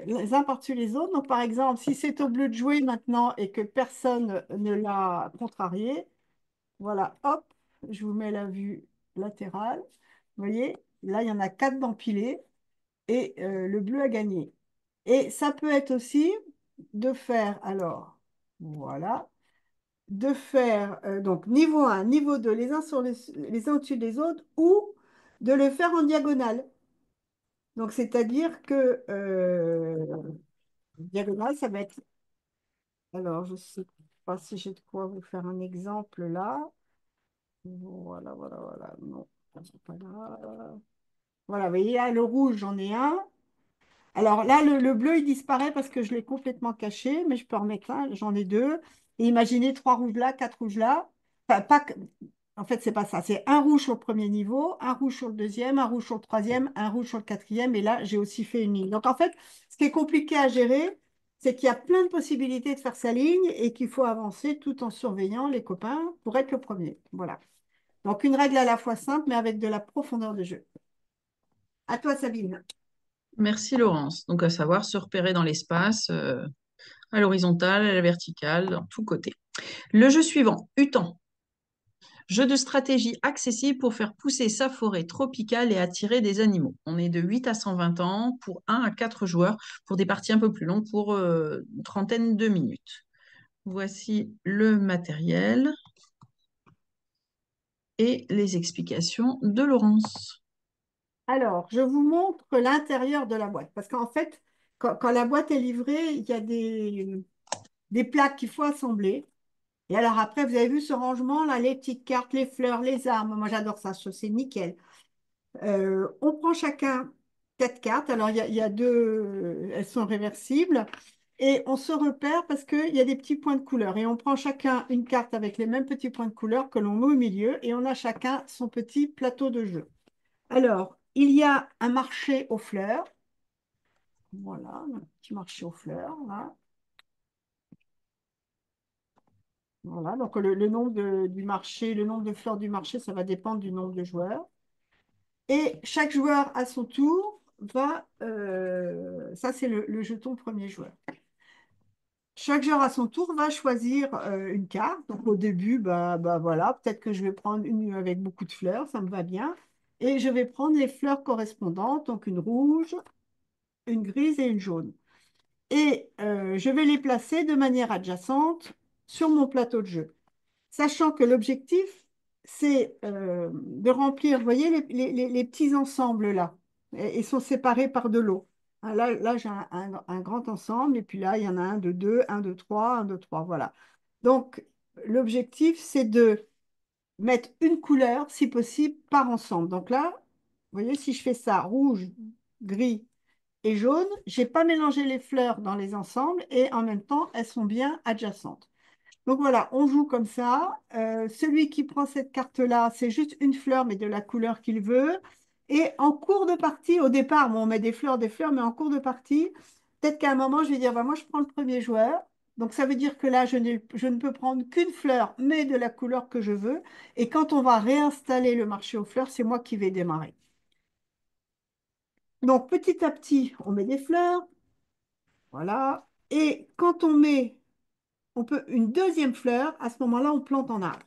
les uns par-dessus les autres. Donc, par exemple, si c'est au bleu de jouer maintenant et que personne ne l'a contrarié, voilà, hop, je vous mets la vue latérale. Vous voyez, là, il y en a 4 d'empilés et le bleu a gagné. Et ça peut être aussi de faire, alors, voilà, de faire donc niveau 1, niveau 2, les uns sur les uns au-dessus des autres, ou de le faire en diagonale. Donc, c'est-à-dire que diagonale, ça va être. Alors, je ne sais pas si j'ai de quoi vous faire un exemple là. Voilà. Non, c'est pas là. Voilà, vous voyez, là, le rouge, j'en ai un. Alors là, le bleu, il disparaît parce que je l'ai complètement caché, mais je peux en mettre un, j'en ai 2. Et imaginez 3 rouges là, 4 rouges là. Enfin, pas que- En fait, c'est pas ça. C'est un rouge sur le premier niveau, un rouge sur le deuxième, un rouge sur le troisième, un rouge sur le quatrième. Et là, j'ai aussi fait une ligne. Donc en fait, ce qui est compliqué à gérer, c'est qu'il y a plein de possibilités de faire sa ligne et qu'il faut avancer tout en surveillant les copains pour être le premier. Voilà. Donc une règle à la fois simple, mais avec de la profondeur de jeu. À toi, Sabine. Merci Laurence. Donc à savoir se repérer dans l'espace, à l'horizontale, à la verticale, dans tous côtés. Le jeu suivant, Utan. Jeu de stratégie accessible pour faire pousser sa forêt tropicale et attirer des animaux. On est de 8 à 120 ans pour 1 à 4 joueurs pour des parties un peu plus longues pour une trentaine de minutes. Voici le matériel et les explications de Laurence. Alors, je vous montre l'intérieur de la boîte. Parce qu'en fait, quand la boîte est livrée, il y a des plaques qu'il faut assembler. Et alors après, vous avez vu ce rangement là, les petites cartes, les fleurs, les armes. Moi, j'adore ça, c'est nickel. On prend chacun 4 cartes. Alors, il y a deux, elles sont réversibles. Et on se repère parce qu'il y a des petits points de couleur. Et on prend chacun une carte avec les mêmes petits points de couleur que l'on met au milieu. Et on a chacun son petit plateau de jeu. Alors, il y a un marché aux fleurs. Voilà, un petit marché aux fleurs, là. Voilà, donc le nombre du marché, le nombre de fleurs du marché, ça va dépendre du nombre de joueurs. Et chaque joueur, à son tour, ça c'est le jeton premier joueur. Chaque joueur à son tour va choisir une carte. Donc au début, voilà, peut-être que je vais prendre une avec beaucoup de fleurs, ça me va bien. Et je vais prendre les fleurs correspondantes, donc une rouge, une grise et une jaune. Et je vais les placer de manière adjacente sur mon plateau de jeu. Sachant que l'objectif, c'est de remplir, vous voyez, les petits ensembles là, et ils sont séparés par de l'eau. Ah, là j'ai un grand ensemble, et puis là, il y en a un de deux, un de trois, un de trois, voilà. Donc, l'objectif, c'est de mettre une couleur, si possible, par ensemble. Donc là, vous voyez, si je fais ça, rouge, gris et jaune, j'ai pas mélangé les fleurs dans les ensembles, et en même temps, elles sont bien adjacentes. Donc voilà, on joue comme ça. Celui qui prend cette carte-là, c'est juste une fleur, mais de la couleur qu'il veut. Et en cours de partie, au départ, bon, on met des fleurs, mais en cours de partie, peut-être qu'à un moment, je vais dire, bah, moi, je prends le premier joueur. Donc ça veut dire que là, je ne peux prendre qu'une fleur, mais de la couleur que je veux. Et quand on va réinstaller le marché aux fleurs, c'est moi qui vais démarrer. Donc petit à petit, on met des fleurs. Voilà. Et quand on peut une deuxième fleur, à ce moment-là, on plante en arbre.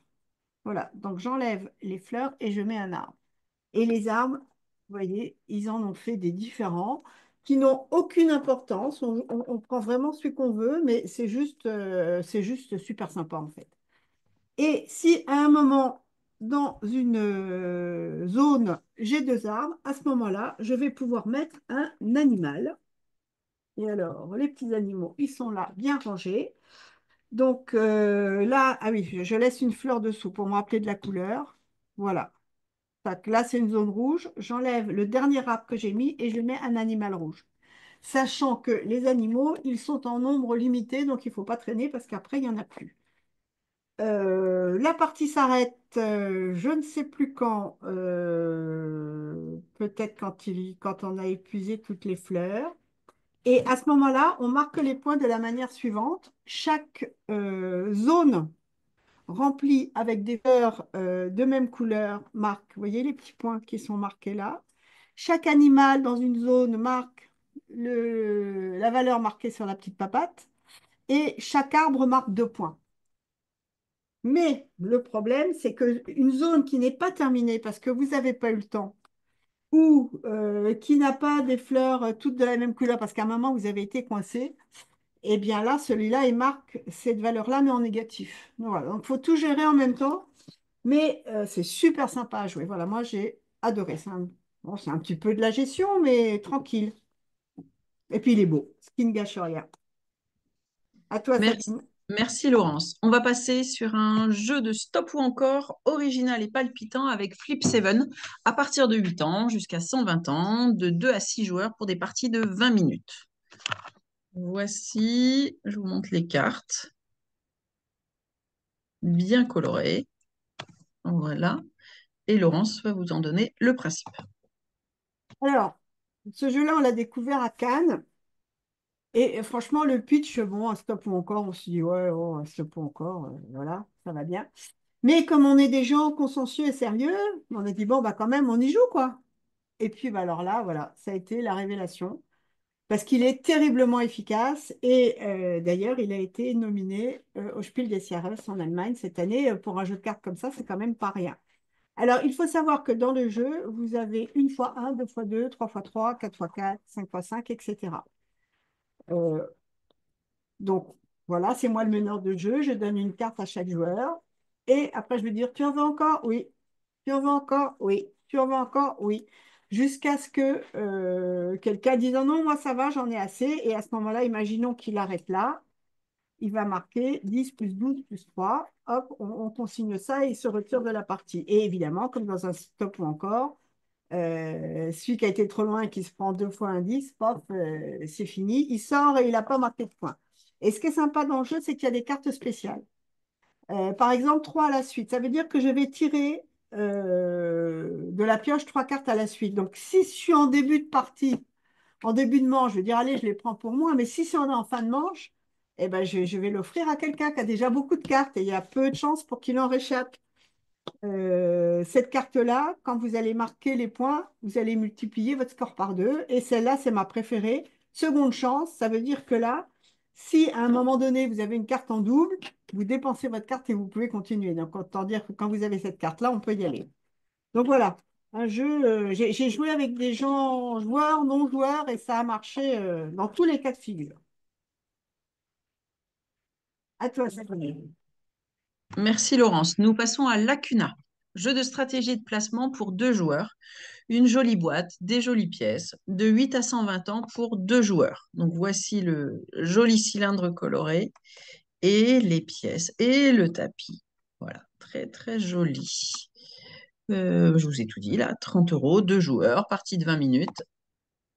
Voilà, donc j'enlève les fleurs et je mets un arbre. Et les arbres, vous voyez, ils en ont fait des différents qui n'ont aucune importance. On prend vraiment celui qu'on veut, mais c'est juste super sympa en fait. Et si à un moment, dans une zone, j'ai deux arbres, à ce moment-là, je vais pouvoir mettre un animal. Et alors, les petits animaux, ils sont là, bien rangés. Donc là, ah oui, je laisse une fleur dessous pour me rappeler de la couleur. Voilà. Tac, là, c'est une zone rouge. J'enlève le dernier arbre que j'ai mis et je mets un animal rouge. Sachant que les animaux, ils sont en nombre limité, donc il ne faut pas traîner parce qu'après, il n'y en a plus. La partie s'arrête, je ne sais plus quand, peut-être quand on a épuisé toutes les fleurs. Et à ce moment-là, on marque les points de la manière suivante. Chaque zone remplie avec des fleurs de même couleur marque, vous voyez les petits points qui sont marqués là. Chaque animal dans une zone marque la valeur marquée sur la petite papate. Et chaque arbre marque 2 points. Mais le problème, c'est qu'une zone qui n'est pas terminée parce que vous n'avez pas eu le temps, ou qui n'a pas des fleurs toutes de la même couleur parce qu'à un moment, vous avez été coincé, eh bien là, celui-là, il marque cette valeur-là, mais en négatif. Donc, voilà. Donc, il faut tout gérer en même temps, mais c'est super sympa à jouer. Voilà, moi, j'ai adoré. Bon, c'est un petit peu de la gestion, mais tranquille. Et puis, il est beau, ce qui ne gâche rien. À toi, Merci, Sabine. merci Laurence. On va passer sur un jeu de stop ou encore original et palpitant avec Flip 7 à partir de 8 ans jusqu'à 120 ans, de 2 à 6 joueurs pour des parties de 20 minutes. Voici, je vous montre les cartes, bien colorées. Voilà. Et Laurence va vous en donner le principe. Alors, ce jeu-là, on l'a découvert à Cannes. Et franchement, le pitch, bon, un stop ou encore, on se dit, ouais, oh, un stop ou encore, voilà, ça va bien. Mais comme on est des gens consciencieux et sérieux, on a dit, bon, bah quand même, on y joue, quoi. Et puis, bah, alors là, voilà, ça a été la révélation. parce qu'il est terriblement efficace. Et d'ailleurs, il a été nominé au Spiel des Jahres en Allemagne cette année. Pour un jeu de cartes comme ça, c'est quand même pas rien. Alors, il faut savoir que dans le jeu, vous avez une fois un, deux fois deux, trois fois trois, quatre fois quatre, cinq fois cinq, etc. Euh, donc, voilà, c'est moi le meneur de jeu. Je donne une carte à chaque joueur. Et après, je vais dire, tu en veux encore? Oui. Tu en veux encore? Oui. Tu en veux encore? Oui. Jusqu'à ce que quelqu'un dise, non, non, moi ça va, j'en ai assez. Et à ce moment-là, imaginons qu'il arrête là. Il va marquer 10 plus 12 plus 3. Hop, on consigne ça et il se retire de la partie. Et évidemment, comme dans un stop ou encore, celui qui a été trop loin et qui se prend deux fois un 10, paf, c'est fini. Il sort et il n'a pas marqué de points. Et ce qui est sympa dans le jeu, c'est qu'il y a des cartes spéciales. Par exemple, 3 à la suite. Ça veut dire que je vais tirer de la pioche 3 cartes à la suite. Donc, si je suis en début de partie, en début de manche, je vais dire, allez, je les prends pour moi. Mais si c'est en fin de manche, eh ben, je vais l'offrir à quelqu'un qui a déjà beaucoup de cartes et il y a peu de chances pour qu'il en réchappe. Cette carte-là, quand vous allez marquer les points, vous allez multiplier votre score par deux. Et celle-là, c'est ma préférée. Seconde chance, ça veut dire que là, si à un moment donné, vous avez une carte en double, vous dépensez votre carte et vous pouvez continuer. Donc, autant dire que quand vous avez cette carte-là, on peut y aller. Donc voilà, un jeu, j'ai joué avec des gens, joueurs, non-joueurs, et ça a marché dans tous les cas de figure. À toi, Sabrina. Merci Laurence. Nous passons à l'Acuna. Jeu de stratégie de placement pour deux joueurs. Une jolie boîte, des jolies pièces, de 8 à 120 ans pour deux joueurs. Donc voici le joli cylindre coloré et les pièces et le tapis. Voilà, très très joli. Je vous ai tout dit là, 30 euros, deux joueurs, partie de 20 minutes.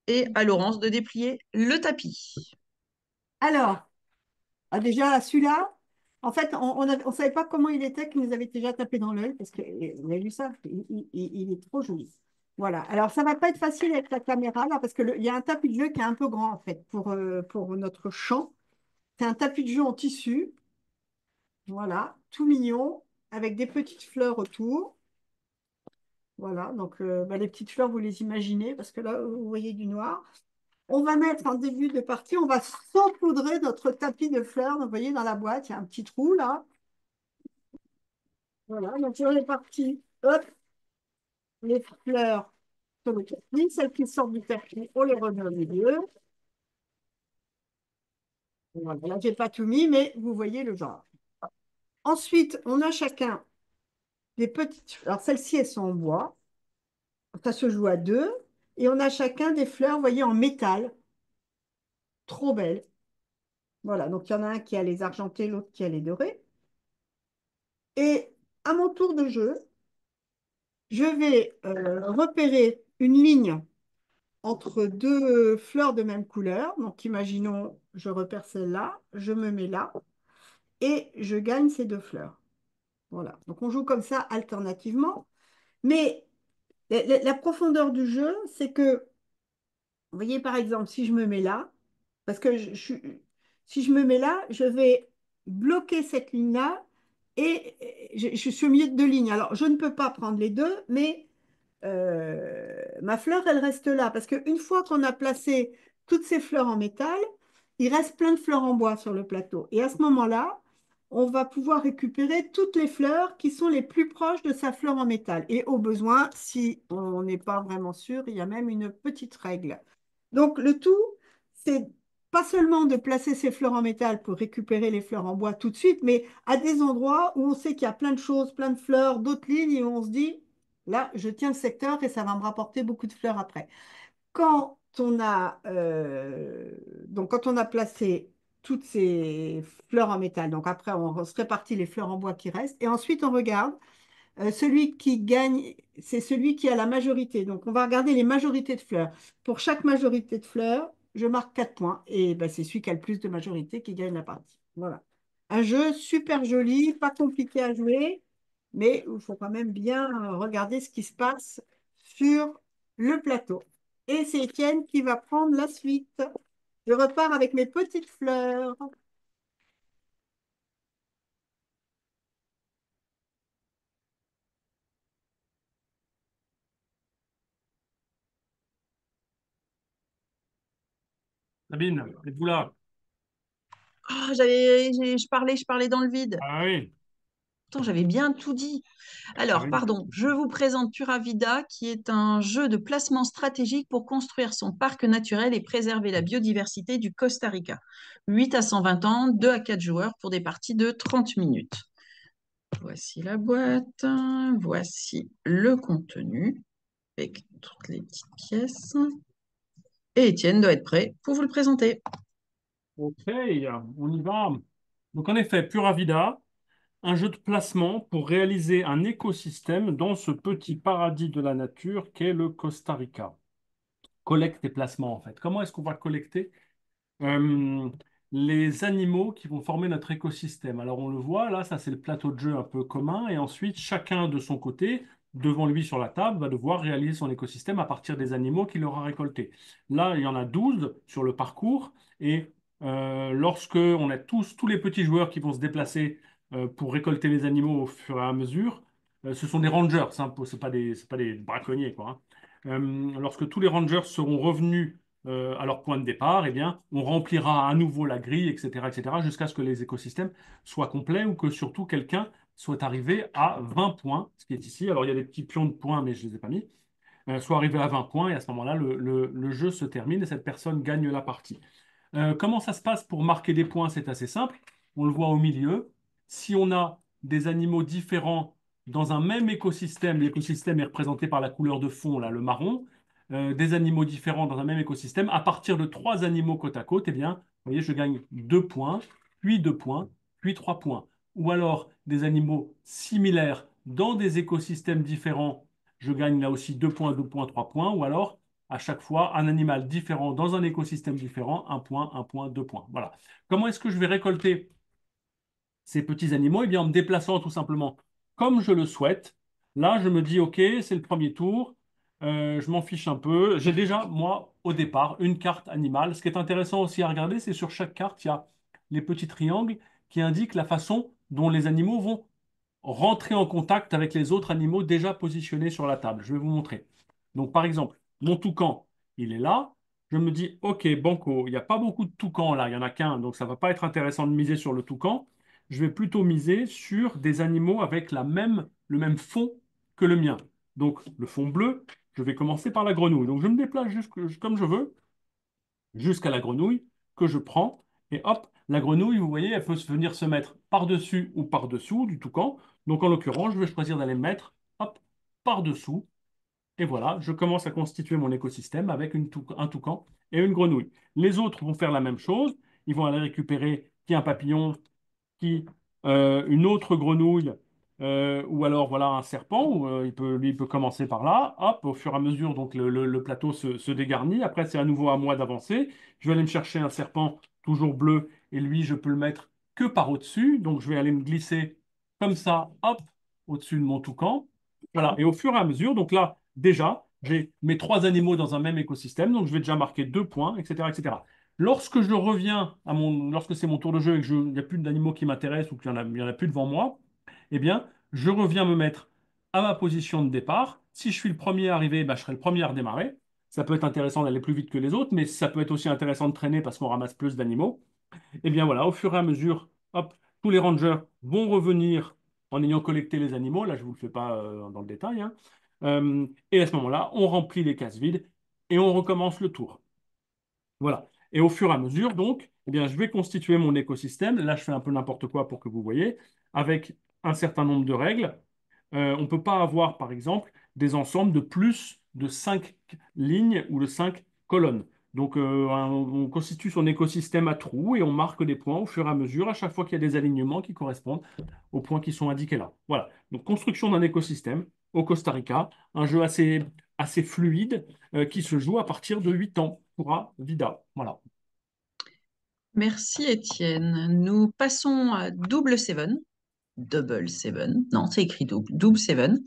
Et à Laurence de déplier le tapis. Alors, déjà, celui-là, en fait, on ne savait pas comment il était, qu'il nous avait déjà tapé dans l'œil, parce qu'on a vu ça, il est trop joli. Voilà. Alors, ça ne va pas être facile avec la caméra, là, parce qu'il y a un tapis de jeu qui est un peu grand, en fait, pour notre champ. C'est un tapis de jeu en tissu, voilà, tout mignon, avec des petites fleurs autour. Voilà, donc les petites fleurs, vous les imaginez, parce que là, vous voyez du noir. On va mettre en début de partie, on va saupoudrer notre tapis de fleurs. Donc, vous voyez, dans la boîte, il y a un petit trou là. Voilà, donc sur les parties, hop, les fleurs sur le tapis. Celles qui sortent du tapis, on les remet au milieu. Voilà, là, je n'ai pas tout mis, mais vous voyez le genre. Ensuite, on a chacun des petites. Alors, celles-ci, elles sont en bois. Ça se joue à deux. Et on a chacun des fleurs, vous voyez, en métal. Trop belles. Voilà, donc il y en a un qui a les argentés, l'autre qui a les dorés. Et à mon tour de jeu, je vais repérer une ligne entre deux fleurs de même couleur. Donc, imaginons, je repère celle-là, je me mets là et je gagne ces deux fleurs. Voilà. Donc, on joue comme ça alternativement. Mais la profondeur du jeu, c'est que, vous voyez, par exemple, si je me mets là, parce que si je me mets là, je vais bloquer cette ligne-là et je suis au milieu de deux lignes. Alors, je ne peux pas prendre les deux, mais ma fleur, elle reste là. Parce qu'une fois qu'on a placé toutes ces fleurs en métal, il reste plein de fleurs en bois sur le plateau. Et à ce moment-là, on va pouvoir récupérer toutes les fleurs qui sont les plus proches de sa fleur en métal. Et au besoin, si on n'est pas vraiment sûr, il y a même une petite règle. Donc le tout, c'est pas seulement de placer ces fleurs en métal pour récupérer les fleurs en bois tout de suite, mais à des endroits où on sait qu'il y a plein de choses, plein de fleurs, d'autres lignes, et où on se dit, là, je tiens le secteur et ça va me rapporter beaucoup de fleurs après. Quand quand on a placé toutes ces fleurs en métal, donc après on se répartit les fleurs en bois qui restent, et ensuite on regarde celui qui gagne, c'est celui qui a la majorité. Donc, on va regarder les majorités de fleurs. Pour chaque majorité de fleurs, je marque 4 points. Et ben, c'est celui qui a le plus de majorité qui gagne la partie. Voilà. Un jeu super joli, pas compliqué à jouer, mais il faut quand même bien regarder ce qui se passe sur le plateau. Et c'est Étienne qui va prendre la suite. Je repars avec mes petites fleurs. Sabine, êtes-vous là? Ah, je parlais dans le vide. Ah oui, Pourtant, j'avais bien tout dit. ah Alors, oui. pardon, je vous présente Pura Vida, qui est un jeu de placement stratégique pour construire son parc naturel et préserver la biodiversité du Costa Rica. 8 à 120 ans, 2 à 4 joueurs pour des parties de 30 minutes. Voici la boîte, voici le contenu avec toutes les petites pièces. Et Étienne doit être prêt pour vous le présenter. Ok, on y va. Donc en effet, Pura Vida, un jeu de placement pour réaliser un écosystème dans ce petit paradis de la nature qu'est le Costa Rica. Collecte et placement en fait. Comment est-ce qu'on va collecter euh, les animaux qui vont former notre écosystème? Alors on le voit, là, ça c'est le plateau de jeu un peu commun, et ensuite chacun de son côté, devant lui sur la table, va devoir réaliser son écosystème à partir des animaux qu'il aura récoltés. Là, il y en a 12 sur le parcours, et lorsque on a tous les petits joueurs qui vont se déplacer pour récolter les animaux au fur et à mesure, ce sont des rangers, hein, c'est pas des braconniers, quoi, hein. Lorsque tous les rangers seront revenus à leur point de départ, eh bien, on remplira à nouveau la grille, etc., jusqu'à ce que les écosystèmes soient complets ou que surtout quelqu'un soit arrivé à 20 points, ce qui est ici. Alors, il y a des petits pions de points, mais je ne les ai pas mis. Soit arrivé à 20 points, et à ce moment-là, le jeu se termine et cette personne gagne la partie. Comment ça se passe pour marquer des points? C'est assez simple. On le voit au milieu. Si on a des animaux différents dans un même écosystème, l'écosystème est représenté par la couleur de fond, là, le marron, des animaux différents dans un même écosystème, à partir de trois animaux côte à côte, eh bien, vous voyez, je gagne 2 points, puis 2 points, puis 3 points. Ou alors des animaux similaires dans des écosystèmes différents, je gagne là aussi 2 points, 2 points, 3 points. Ou alors à chaque fois un animal différent dans un écosystème différent, 1 point, 2 points. Voilà. Comment est-ce que je vais récolter ces petits animaux? Eh bien, en me déplaçant tout simplement comme je le souhaite. Là, je me dis, OK, c'est le premier tour. Je m'en fiche un peu. J'ai déjà, moi, au départ, une carte animale. Ce qui est intéressant aussi à regarder, c'est sur chaque carte, il y a les petits triangles qui indiquent la façon dont les animaux vont rentrer en contact avec les autres animaux déjà positionnés sur la table. Je vais vous montrer. Donc, par exemple, mon toucan, il est là. Je me dis, OK, banco, il n'y a pas beaucoup de toucans là, il n'y en a qu'un, donc ça ne va pas être intéressant de miser sur le toucan. Je vais plutôt miser sur des animaux avec le même fond que le mien. Donc, le fond bleu, je vais commencer par la grenouille. Donc, je me déplace comme je veux jusqu'à la grenouille que je prends. Et hop, la grenouille, vous voyez, elle peut venir se mettre par-dessus ou par-dessous du toucan. Donc en l'occurrence, je vais choisir d'aller me mettre hop, par-dessous. Et voilà, je commence à constituer mon écosystème avec un toucan et une grenouille. Les autres vont faire la même chose. Ils vont aller récupérer qui un papillon, qui une autre grenouille, ou alors voilà un serpent, où, lui, il peut commencer par là. Hop, au fur et à mesure, donc le plateau se dégarnit. Après, c'est à nouveau à moi d'avancer. Je vais aller me chercher un serpent toujours bleu, et lui, je peux le mettre que par au-dessus. Donc, je vais aller me glisser comme ça, hop, au-dessus de mon toucan. Voilà, et au fur et à mesure, donc là, déjà, j'ai mes trois animaux dans un même écosystème, donc je vais déjà marquer 2 points, etc., etc. Lorsque je reviens lorsque c'est mon tour de jeu et qu'il n'y a plus d'animaux qui m'intéressent ou il y en a plus devant moi, eh bien, je reviens me mettre à ma position de départ. Si je suis le premier arrivé, bah, je serai le premier à redémarrer. Ça peut être intéressant d'aller plus vite que les autres, mais ça peut être aussi intéressant de traîner parce qu'on ramasse plus d'animaux. Eh bien voilà, au fur et à mesure, hop, tous les rangers vont revenir en ayant collecté les animaux. Là, je ne vous le fais pas dans le détail, hein. Et à ce moment-là, on remplit les cases vides et on recommence le tour. Voilà. Et au fur et à mesure, donc, eh bien, je vais constituer mon écosystème. Là, je fais un peu n'importe quoi pour que vous voyez, avec un certain nombre de règles. On ne peut pas avoir, par exemple, des ensembles de plus de 5 lignes ou de 5 colonnes. Donc, on constitue son écosystème à trous et on marque des points au fur et à mesure, à chaque fois qu'il y a des alignements qui correspondent aux points qui sont indiqués là. Voilà. Donc, construction d'un écosystème au Costa Rica, un jeu assez fluide qui se joue à partir de 8 ans. Pura Vida. Voilà. Merci Étienne. Nous passons à Double Seven. Double Seven. Non, c'est écrit double. Double Seven.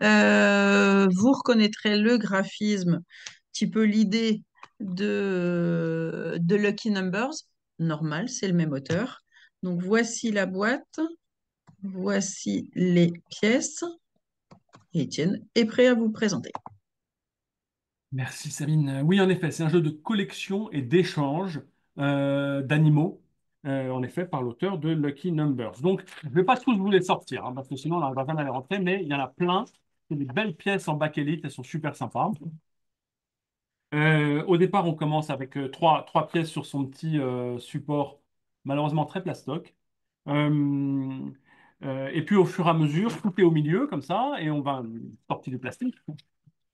Vous reconnaîtrez le graphisme, un petit peu l'idée de Lucky Numbers. Normal, c'est le même auteur. Donc voici la boîte. Voici les pièces. Et Étienne est prêt à vous présenter. Merci Sabine. Oui, en effet, c'est un jeu de collection et d'échange d'animaux, en effet, par l'auteur de Lucky Numbers. Donc, je ne vais pas tous vous les sortir, hein, parce que sinon on n'arrivera pas à les rentrer, mais il y en a plein. C'est des belles pièces en bakélite, elles sont super sympas. Au départ, on commence avec trois pièces sur son petit support, malheureusement très plastoc. Euh, et puis, au fur et à mesure, tout est au milieu, comme ça, et on va sortir du plastique.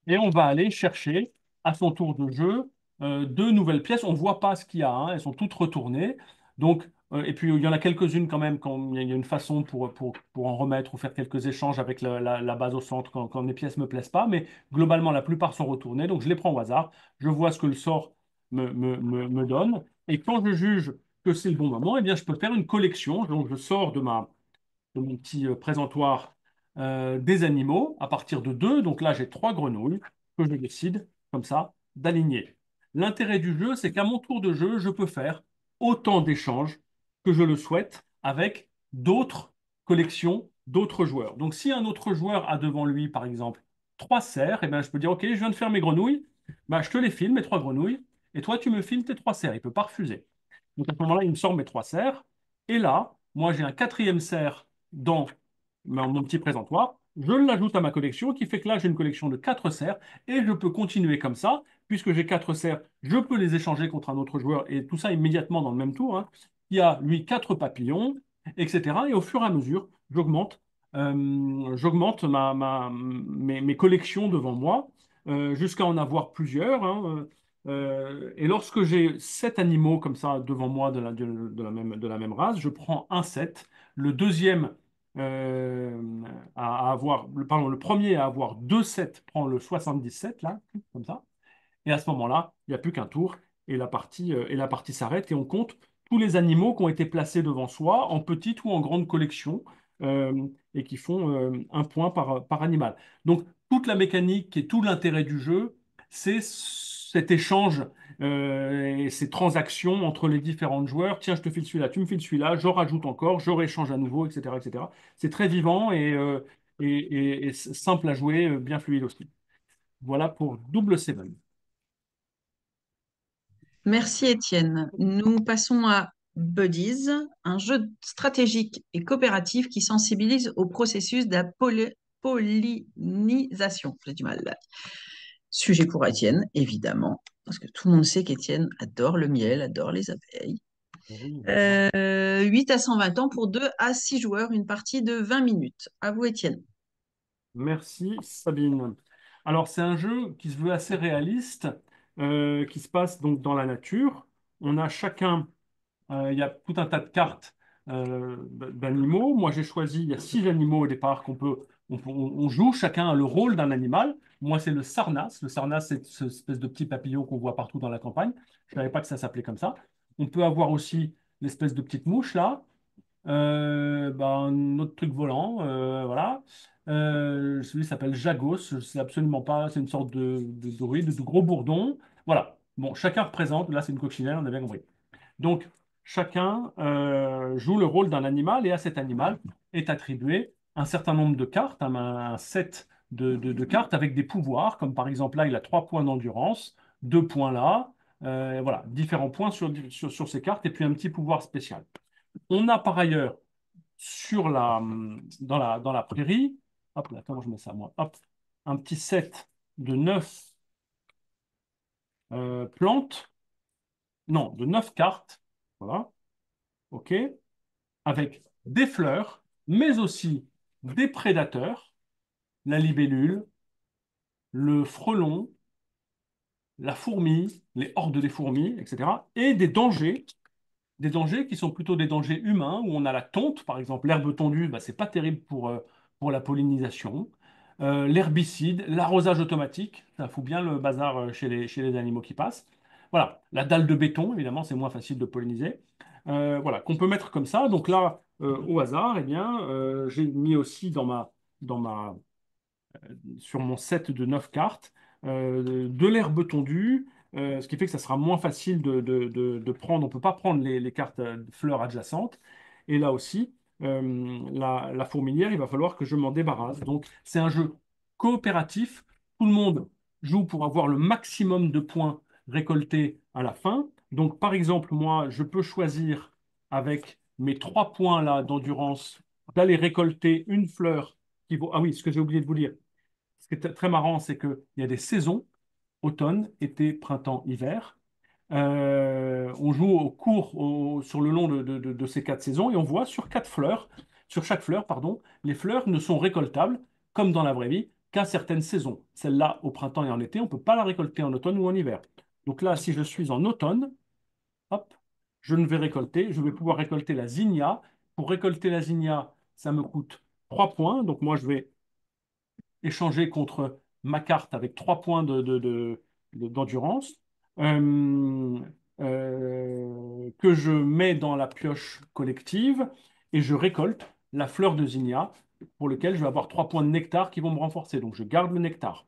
Et on va aller chercher à son tour de jeu deux nouvelles pièces. On ne voit pas ce qu'il y a, hein, elles sont toutes retournées. Donc, et puis il y en a quelques-unes quand même, quand il y a une façon pour en remettre ou faire quelques échanges avec la base au centre quand les pièces ne me plaisent pas. Mais globalement, la plupart sont retournées. Donc je les prends au hasard. Je vois ce que le sort me donne. Et quand je juge que c'est le bon moment, eh bien, je peux faire une collection. Donc je sors de mon petit présentoir des animaux à partir de deux. Donc là, j'ai trois grenouilles que je décide, comme ça, d'aligner. L'intérêt du jeu, c'est qu'à mon tour de jeu, je peux faire autant d'échanges que je le souhaite avec d'autres collections, d'autres joueurs. Donc si un autre joueur a devant lui, par exemple, trois cerfs, eh bien, je peux dire, OK, je viens de faire mes grenouilles, bah, je te les file, mes trois grenouilles, et toi, tu me files tes trois cerfs. Il ne peut pas refuser. Donc à ce moment-là, il me sort mes trois cerfs. Et là, moi, j'ai un quatrième cerf dans mon petit présentoir. Je l'ajoute à ma collection, qui fait que là, j'ai une collection de quatre cerfs. Et je peux continuer comme ça. Puisque j'ai quatre cerfs, je peux les échanger contre un autre joueur. Et tout ça immédiatement dans le même tour, hein. Il y a, lui, quatre papillons, etc. Et au fur et à mesure, j'augmente mes collections devant moi, jusqu'à en avoir plusieurs, hein. Et lorsque j'ai sept animaux comme ça devant moi de la même race, je prends un set. Le deuxième à avoir, pardon, le premier à avoir deux sets prend le 77, là, comme ça. Et à ce moment-là, il n'y a plus qu'un tour et la partie s'arrête et on compte tous les animaux qui ont été placés devant soi en petite ou en grande collection et qui font un point par animal. Donc, toute la mécanique et tout l'intérêt du jeu, c'est cet échange et ces transactions entre les différents joueurs. Tiens, je te file celui-là, tu me files celui-là, je rajoute encore, je rééchange à nouveau, etc., etc. C'est très vivant et simple à jouer, bien fluide aussi. Voilà pour Double Seven. Merci Étienne. Nous passons à Buddies, un jeu stratégique et coopératif qui sensibilise au processus de la pollinisation. J'ai du mal. Sujet pour Étienne, évidemment, parce que tout le monde sait qu'Étienne adore le miel, adore les abeilles. Oui. 8 à 120 ans pour 2 à 6 joueurs, une partie de 20 minutes. À vous, Étienne. Merci Sabine. Alors c'est un jeu qui se veut assez réaliste, qui se passe donc dans la nature. On a chacun, il y a tout un tas de cartes d'animaux. Moi j'ai choisi, il y a six animaux au départ on joue, chacun a le rôle d'un animal. Moi c'est le sarnas. Le sarnas c'est cette espèce de petit papillon qu'on voit partout dans la campagne. Je ne savais pas que ça s'appelait comme ça. On peut avoir aussi l'espèce de petite mouche là. Un autre truc volant, voilà. Celui s'appelle Jagos, je ne sais absolument pas, c'est une sorte de druide, de gros bourdon. Voilà. Bon, chacun représente, là c'est une coccinelle, on a bien compris. Donc, chacun joue le rôle d'un animal et à cet animal est attribué un certain nombre de cartes, un set de cartes avec des pouvoirs, comme par exemple là, il a 3 points d'endurance, 2 points là, voilà, différents points sur ces cartes et puis un petit pouvoir spécial. On a par ailleurs dans la prairie, hop là, comment je mets ça moi? Hop, un petit set de 9 plantes, non, de 9 cartes, voilà, ok, avec des fleurs, mais aussi des prédateurs, la libellule, le frelon, la fourmi, les hordes des fourmis, etc., et des dangers qui sont plutôt des dangers humains, où on a la tonte, par exemple, l'herbe tondue, bah, c'est pas terrible pour la pollinisation. L'herbicide, l'arrosage automatique, ça fout bien le bazar chez les animaux qui passent. Voilà, la dalle de béton, évidemment, c'est moins facile de polliniser. Voilà, qu'on peut mettre comme ça. Donc là, au hasard, eh bien, j'ai mis aussi dans ma sur mon set de 9 cartes, de l'herbe tondue, ce qui fait que ça sera moins facile de prendre. On ne peut pas prendre les cartes de fleurs adjacentes. Et là aussi, la fourmilière, il va falloir que je m'en débarrasse. Donc, c'est un jeu coopératif. Tout le monde joue pour avoir le maximum de points récoltés à la fin. Donc, par exemple, moi, je peux choisir avec mes 3 points là d'endurance d'aller récolter une fleur qui vaut. Ah oui, ce que j'ai oublié de vous dire. Ce qui est très marrant, c'est qu'il y a des saisons, automne, été, printemps, hiver. On joue sur le long de ces 4 saisons et on voit sur chaque fleur, pardon, les fleurs ne sont récoltables, comme dans la vraie vie, qu'à certaines saisons. Celle-là, au printemps et en été, on ne peut pas la récolter en automne ou en hiver. Donc là, si je suis en automne, hop, je vais pouvoir récolter la zinnia. Pour récolter la zinnia, ça me coûte 3 points. Donc moi, je vais échanger contre ma carte avec 3 points d'endurance euh, que je mets dans la pioche collective et je récolte la fleur de zinnia pour lequel je vais avoir 3 points de nectar qui vont me renforcer. Donc je garde le nectar.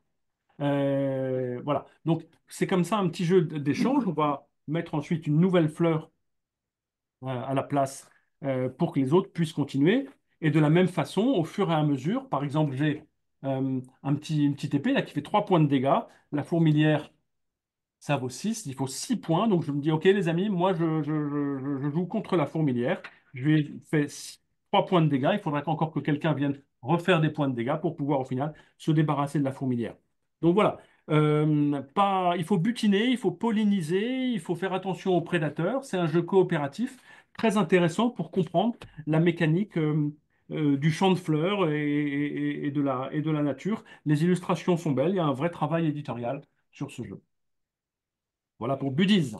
Voilà. Donc c'est comme ça un petit jeu d'échange. On va mettre ensuite une nouvelle fleur à la place pour que les autres puissent continuer. Et de la même façon, au fur et à mesure, par exemple, j'ai une petite épée là, qui fait 3 points de dégâts. La fourmilière, ça vaut 6. Il faut 6 points. Donc je me dis, OK, les amis, moi, je joue contre la fourmilière. Je lui ai fait 3 points de dégâts. Il faudra encore que quelqu'un vienne refaire des points de dégâts pour pouvoir, au final, se débarrasser de la fourmilière. Donc voilà. Il faut butiner, il faut polliniser, il faut faire attention aux prédateurs. C'est un jeu coopératif très intéressant pour comprendre la mécanique du champ de fleurs et de la nature. Les illustrations sont belles, il y a un vrai travail éditorial sur ce jeu. Voilà pour Budiz.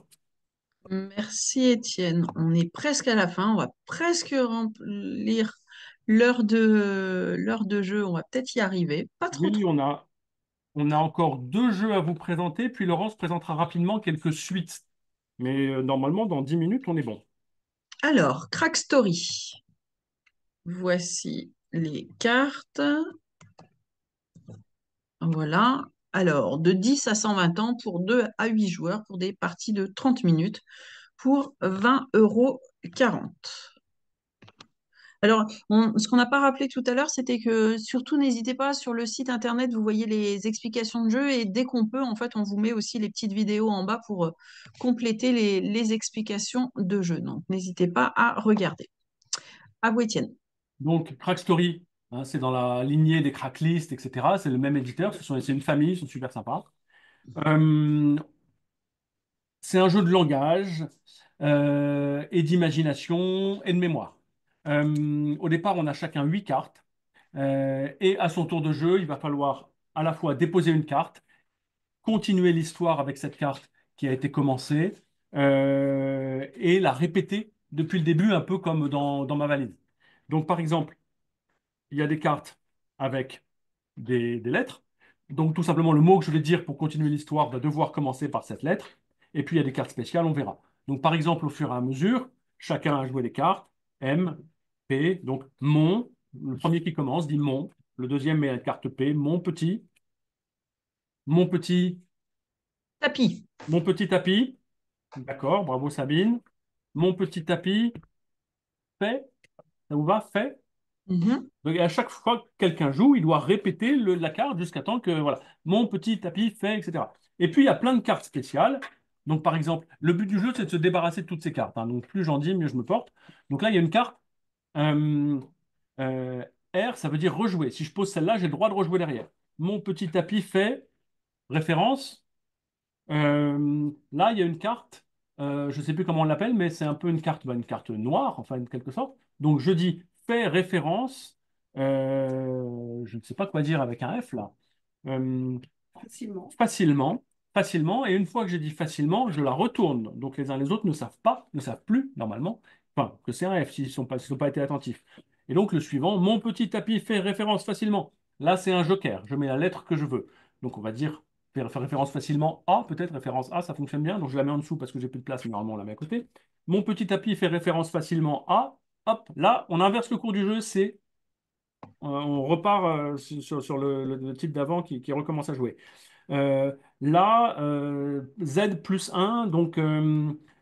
Merci Étienne. On est presque à la fin. On va presque remplir l'heure de jeu. On va peut-être y arriver. Pas trop Oui, trop. on a encore 2 jeux à vous présenter, puis Laurence présentera rapidement quelques suites. Mais normalement, dans 10 minutes, on est bon. Alors, Crack Story. Voici les cartes. Voilà. Alors, de 10 à 120 ans pour 2 à 8 joueurs pour des parties de 30 minutes pour 20,40 €. Alors, ce qu'on n'a pas rappelé tout à l'heure, c'était que surtout n'hésitez pas sur le site internet, vous voyez les explications de jeu et dès qu'on peut, en fait, on vous met aussi les petites vidéos en bas pour compléter les explications de jeu. Donc, n'hésitez pas à regarder. À vous, Étienne. Donc, Crack Story, hein, c'est dans la lignée des Cracklist, etc. C'est le même éditeur, c'est une famille, ils sont super sympas. Euh, c'est un jeu de langage et d'imagination et de mémoire. Au départ, on a chacun 8 cartes. Et à son tour de jeu, il va falloir à la fois déposer une carte, continuer l'histoire avec cette carte qui a été commencée et la répéter depuis le début, un peu comme dans ma valise. Donc, par exemple, il y a des cartes avec des lettres. Donc, tout simplement, le mot que je vais dire pour continuer l'histoire va devoir commencer par cette lettre. Et puis, il y a des cartes spéciales, on verra. Donc, par exemple, au fur et à mesure, chacun a joué des cartes. M, P, donc mon. Le premier qui commence dit mon. Le deuxième met la carte P, mon petit, Tapis. mon petit tapis. D'accord, bravo Sabine. Mon petit tapis fait. Ça vous va? Fait. Mhm. Donc, à chaque fois que quelqu'un joue, il doit répéter la carte jusqu'à temps que, voilà, mon petit tapis fait, etc. Et puis, il y a plein de cartes spéciales. Donc, par exemple, le but du jeu, c'est de se débarrasser de toutes ces cartes, hein. Donc, plus j'en dis, mieux je me porte. Donc là, il y a une carte euh, euh, R, ça veut dire rejouer. Si je pose celle-là, j'ai le droit de rejouer derrière. Mon petit tapis fait référence. Là, il y a une carte, je ne sais plus comment on l'appelle, mais c'est un peu une carte noire, enfin, en quelque sorte. Donc, je dis fait référence, je ne sais pas quoi dire avec un F là. Euh, Facilement. facilement, facilement, et une fois que j'ai dit facilement, je la retourne. Donc, les uns les autres ne savent pas, ne savent plus, normalement, enfin, que c'est un F s'ils n'ont pas été attentifs. Et donc, le suivant, mon petit tapis fait référence facilement. Là, c'est un joker, je mets la lettre que je veux. Donc, on va dire faire référence facilement A, peut-être, référence A, ça fonctionne bien. Donc je la mets en dessous parce que j'ai plus de place, mais normalement on la met à côté. Mon petit tapis fait référence facilement à. Hop, là, on inverse le cours du jeu, on repart sur le type d'avant qui recommence à jouer. Là, Z plus 1, donc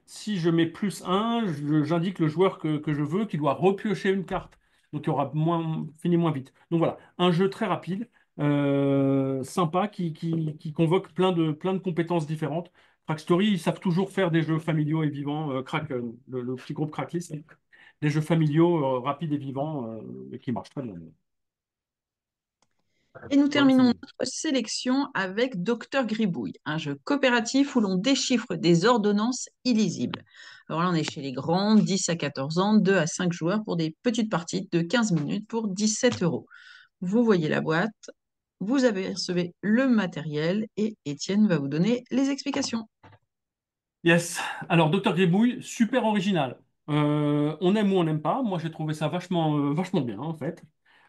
si je mets plus 1, j'indique le joueur que je veux qui doit repiocher une carte. Donc il y aura fini moins vite. Donc voilà, un jeu très rapide, sympa qui convoque plein de compétences différentes. Crack Story, ils savent toujours faire des jeux familiaux et vivants. Le petit groupe Cracklis, des jeux familiaux rapides et vivants et qui marchent très bien. Et nous Voilà, terminons notre sélection avec Docteur Gribouille, un jeu coopératif où l'on déchiffre des ordonnances illisibles. Alors là, on est chez les grands, 10 à 14 ans, 2 à 5 joueurs pour des petites parties de 15 minutes pour 17 euros. Vous voyez la boîte, vous avez recevez le matériel et Étienne va vous donner les explications. yes. Alors, Docteur Gribouille, super original. On aime ou on n'aime pas. Moi, j'ai trouvé ça vachement bien, en fait.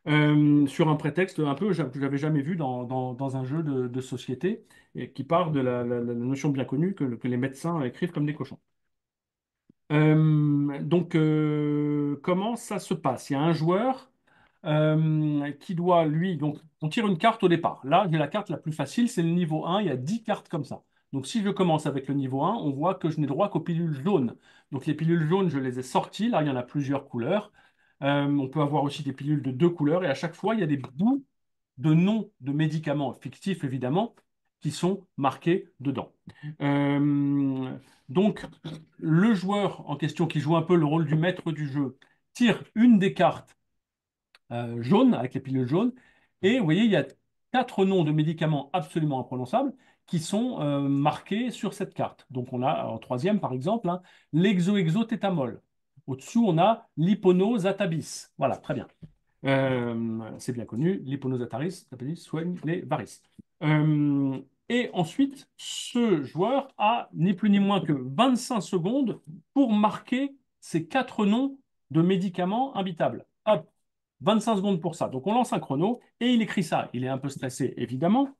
Sur un prétexte un peu que j'avais jamais vu dans un jeu de société et qui part de la notion bien connue que les médecins écrivent comme des cochons. Comment ça se passe? Il y a un joueur qui doit, lui, donc, on tire une carte au départ. Là, j'ai la carte la plus facile, c'est le niveau 1, il y a 10 cartes comme ça. Donc, si je commence avec le niveau 1, on voit que je n'ai droit qu'aux pilules jaunes. Donc, les pilules jaunes, je les ai sorties. Là, il y en a plusieurs couleurs. On peut avoir aussi des pilules de deux couleurs, et à chaque fois, il y a des bouts de noms de médicaments fictifs, évidemment, qui sont marqués dedans. Euh, donc, le joueur en question, qui joue un peu le rôle du maître du jeu, tire une des cartes jaunes, avec les pilules jaunes, et vous voyez, il y a quatre noms de médicaments absolument imprononçables qui sont marqués sur cette carte. Donc, on a en troisième, par exemple, hein, l'exohexotétamol. Au-dessous, on a l'hyponosatabis. Voilà, très bien. C'est bien connu, l'hyponosataris soigne les varices. Euh, et ensuite, ce joueur a ni plus ni moins que 25 secondes pour marquer ces quatre noms de médicaments imbitables. Hop, 25 secondes pour ça. Donc on lance un chrono et il écrit ça. Il est un peu stressé, évidemment.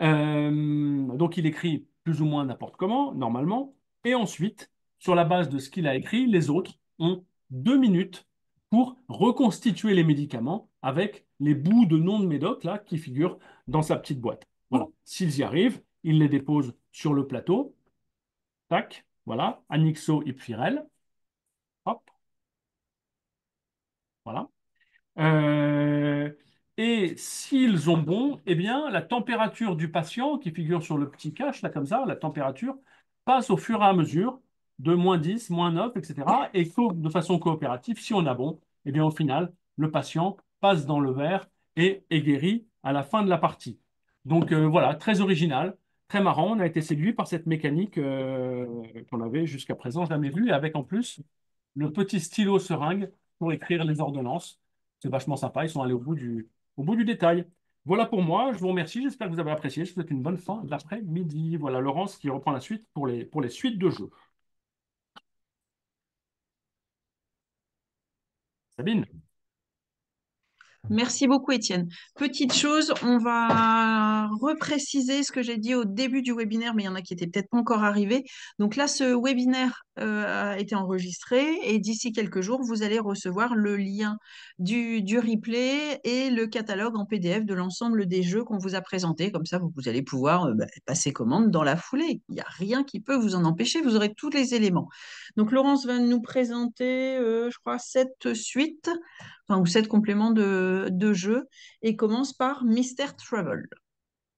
Donc il écrit plus ou moins n'importe comment, normalement. Et ensuite, sur la base de ce qu'il a écrit, les autres ont 2 minutes pour reconstituer les médicaments avec les bouts de noms de médoc là, qui figurent dans sa petite boîte. Voilà. S'ils y arrivent, ils les déposent sur le plateau. Tac, voilà, Anixo Ipfirel. Hop, voilà. Euh, et s'ils ont bon, eh bien, la température du patient qui figure sur le petit cache, là, comme ça, la température passe au fur et à mesure de -10, -9, etc. Et de façon coopérative, si on a bon, eh bien, au final, le patient passe dans le verre et est guéri à la fin de la partie. Donc, voilà, très original, très marrant. On a été séduit par cette mécanique qu'on avait jusqu'à présent jamais vue, et avec en plus le petit stylo seringue pour écrire les ordonnances. C'est vachement sympa, ils sont allés au bout du détail. Voilà pour moi, je vous remercie, j'espère que vous avez apprécié. Je vous souhaite une bonne fin d'après-midi. Voilà Laurence qui reprend la suite pour les suites de jeux. Sabine? Merci beaucoup, Étienne. Petite chose, on va repréciser ce que j'ai dit au début du webinaire, mais il y en a qui étaient peut-être pas encore arrivés. Donc là, ce webinaire a été enregistré et d'ici quelques jours, vous allez recevoir le lien du replay et le catalogue en PDF de l'ensemble des jeux qu'on vous a présentés. Comme ça, vous allez pouvoir passer commande dans la foulée. Il n'y a rien qui peut vous en empêcher. Vous aurez tous les éléments. Donc Laurence va nous présenter, je crois, cette suite enfin, ou sept compléments de jeu, et commence par Mister Travel.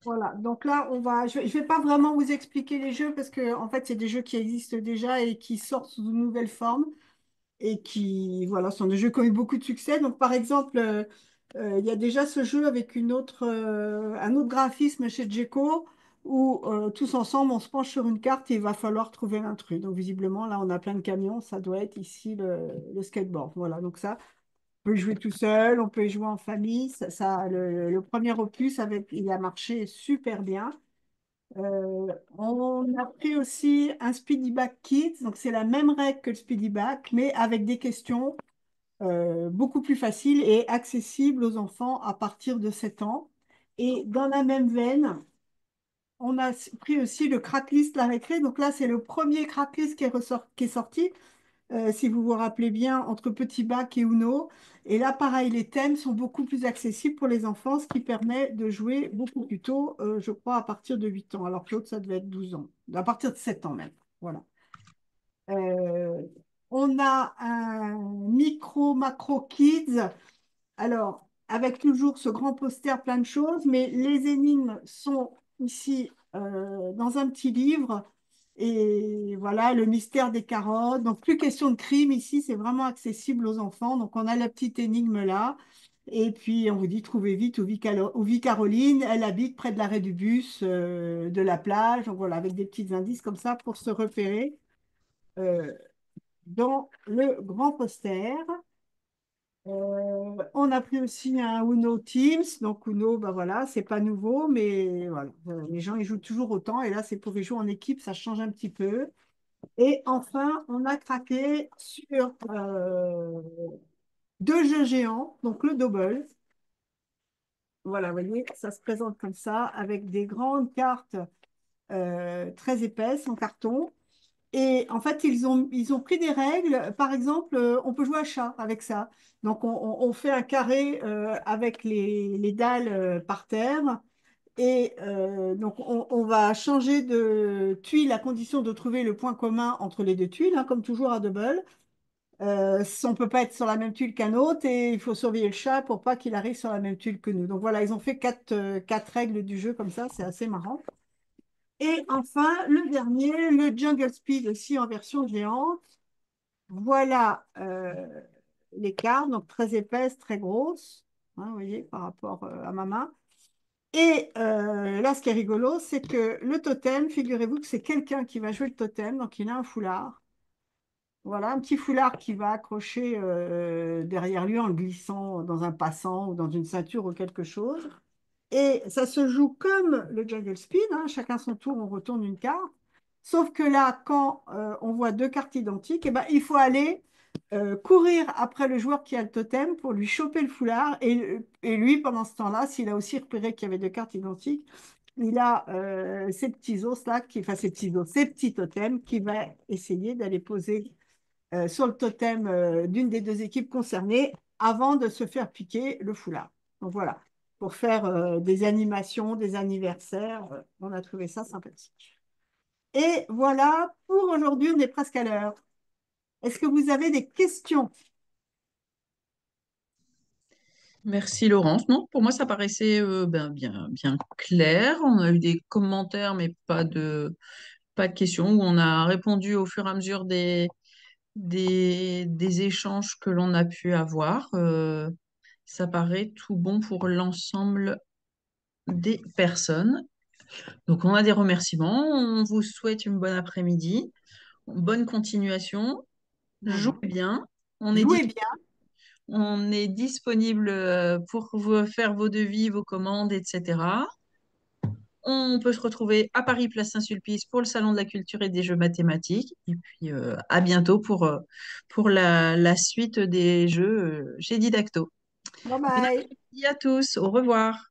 Voilà, donc là, je vais pas vraiment vous expliquer les jeux parce que en fait, c'est des jeux qui existent déjà et qui sortent sous de nouvelles formes et qui, voilà, sont des jeux qui ont eu beaucoup de succès. Donc, par exemple, il y a déjà ce jeu avec un autre graphisme chez Djeco où tous ensemble, on se penche sur une carte et il va falloir trouver l'intrus. Donc, visiblement, là, on a plein de camions. Ça doit être ici le skateboard. Voilà, donc ça, on peut y jouer tout seul, on peut y jouer en famille. Le premier opus, il a marché super bien. On a pris aussi un Speedy Back Kids, donc c'est la même règle que le Speedy Back, mais avec des questions beaucoup plus faciles et accessibles aux enfants à partir de 7 ans. Et dans la même veine, on a pris aussi le Cratlist La Récré. Donc là, c'est le premier Cratlist qui est sorti, si vous vous rappelez bien, entre Petit Bac et Uno. Et là, pareil, les thèmes sont beaucoup plus accessibles pour les enfants, ce qui permet de jouer beaucoup plus tôt, je crois, à partir de 8 ans, alors que l'autre, ça devait être 12 ans, à partir de 7 ans même. Voilà. Euh, on a un micro macro kids. Alors, avec toujours ce grand poster, plein de choses, mais les énigmes sont ici dans un petit livre. Et voilà, le mystère des carottes. Donc, plus question de crime ici, c'est vraiment accessible aux enfants. Donc, on a la petite énigme là. Et puis, on vous dit, trouvez vite où vit Caroline. Elle habite près de l'arrêt du bus de la plage. Donc, voilà, avec des petits indices comme ça pour se repérer euh, dans le grand poster. On a pris aussi un Uno Teams. Donc, Uno, bah voilà, c'est pas nouveau, mais voilà, les gens, ils jouent toujours autant. Et là, c'est pour y jouer en équipe, ça change un petit peu. Et enfin, on a craqué sur deux jeux géants, donc le double. Voilà, vous voyez, ça se présente comme ça, avec des grandes cartes très épaisses en carton. Et en fait, ils ont pris des règles. Par exemple, on peut jouer à chat avec ça. Donc, on fait un carré avec les dalles par terre. Et donc, on va changer de tuile à condition de trouver le point commun entre les deux tuiles, hein, comme toujours à double. On ne peut pas être sur la même tuile qu'un autre et il faut surveiller le chat pour pas qu'il arrive sur la même tuile que nous. Donc voilà, ils ont fait quatre règles du jeu comme ça, c'est assez marrant. Et enfin, le dernier, le Jungle Speed aussi en version géante. Voilà les cartes, donc très épaisses, très grosses, hein, vous voyez, par rapport à ma main. Et là, ce qui est rigolo, c'est que le totem, figurez-vous que c'est quelqu'un qui va jouer le totem, donc il a un foulard. Voilà, un petit foulard qui va accrocher derrière lui en le glissant dans un passant ou dans une ceinture ou quelque chose. Et ça se joue comme le Jungle Speed, hein, chacun son tour, on retourne une carte. Sauf que là, quand on voit deux cartes identiques, eh ben, il faut aller courir après le joueur qui a le totem pour lui choper le foulard. Et lui, pendant ce temps-là, s'il a aussi repéré qu'il y avait deux cartes identiques, il a ces petits os là, enfin ces petits os, ces petits totems qui va essayer d'aller poser sur le totem d'une des deux équipes concernées avant de se faire piquer le foulard. Donc voilà, pour faire des animations, des anniversaires, on a trouvé ça sympathique. Et voilà, pour aujourd'hui, on est presque à l'heure. Est-ce que vous avez des questions? Merci Laurence. Non, pour moi, ça paraissait bien clair. On a eu des commentaires, mais pas de questions, où on a répondu au fur et à mesure des échanges que l'on a pu avoir. Ça paraît tout bon pour l'ensemble des personnes. Donc, on a des remerciements. On vous souhaite une bonne après-midi, bonne continuation. Jouez Voilà. bien. On est, dis- Jouez bien. on est disponible pour vous faire vos devis, vos commandes, etc. On peut se retrouver à Paris, place Saint-Sulpice, pour le Salon de la culture et des jeux mathématiques. Et puis, à bientôt pour la suite des jeux chez Didacto. Bye Bon bye. après-midi à tous. Au revoir.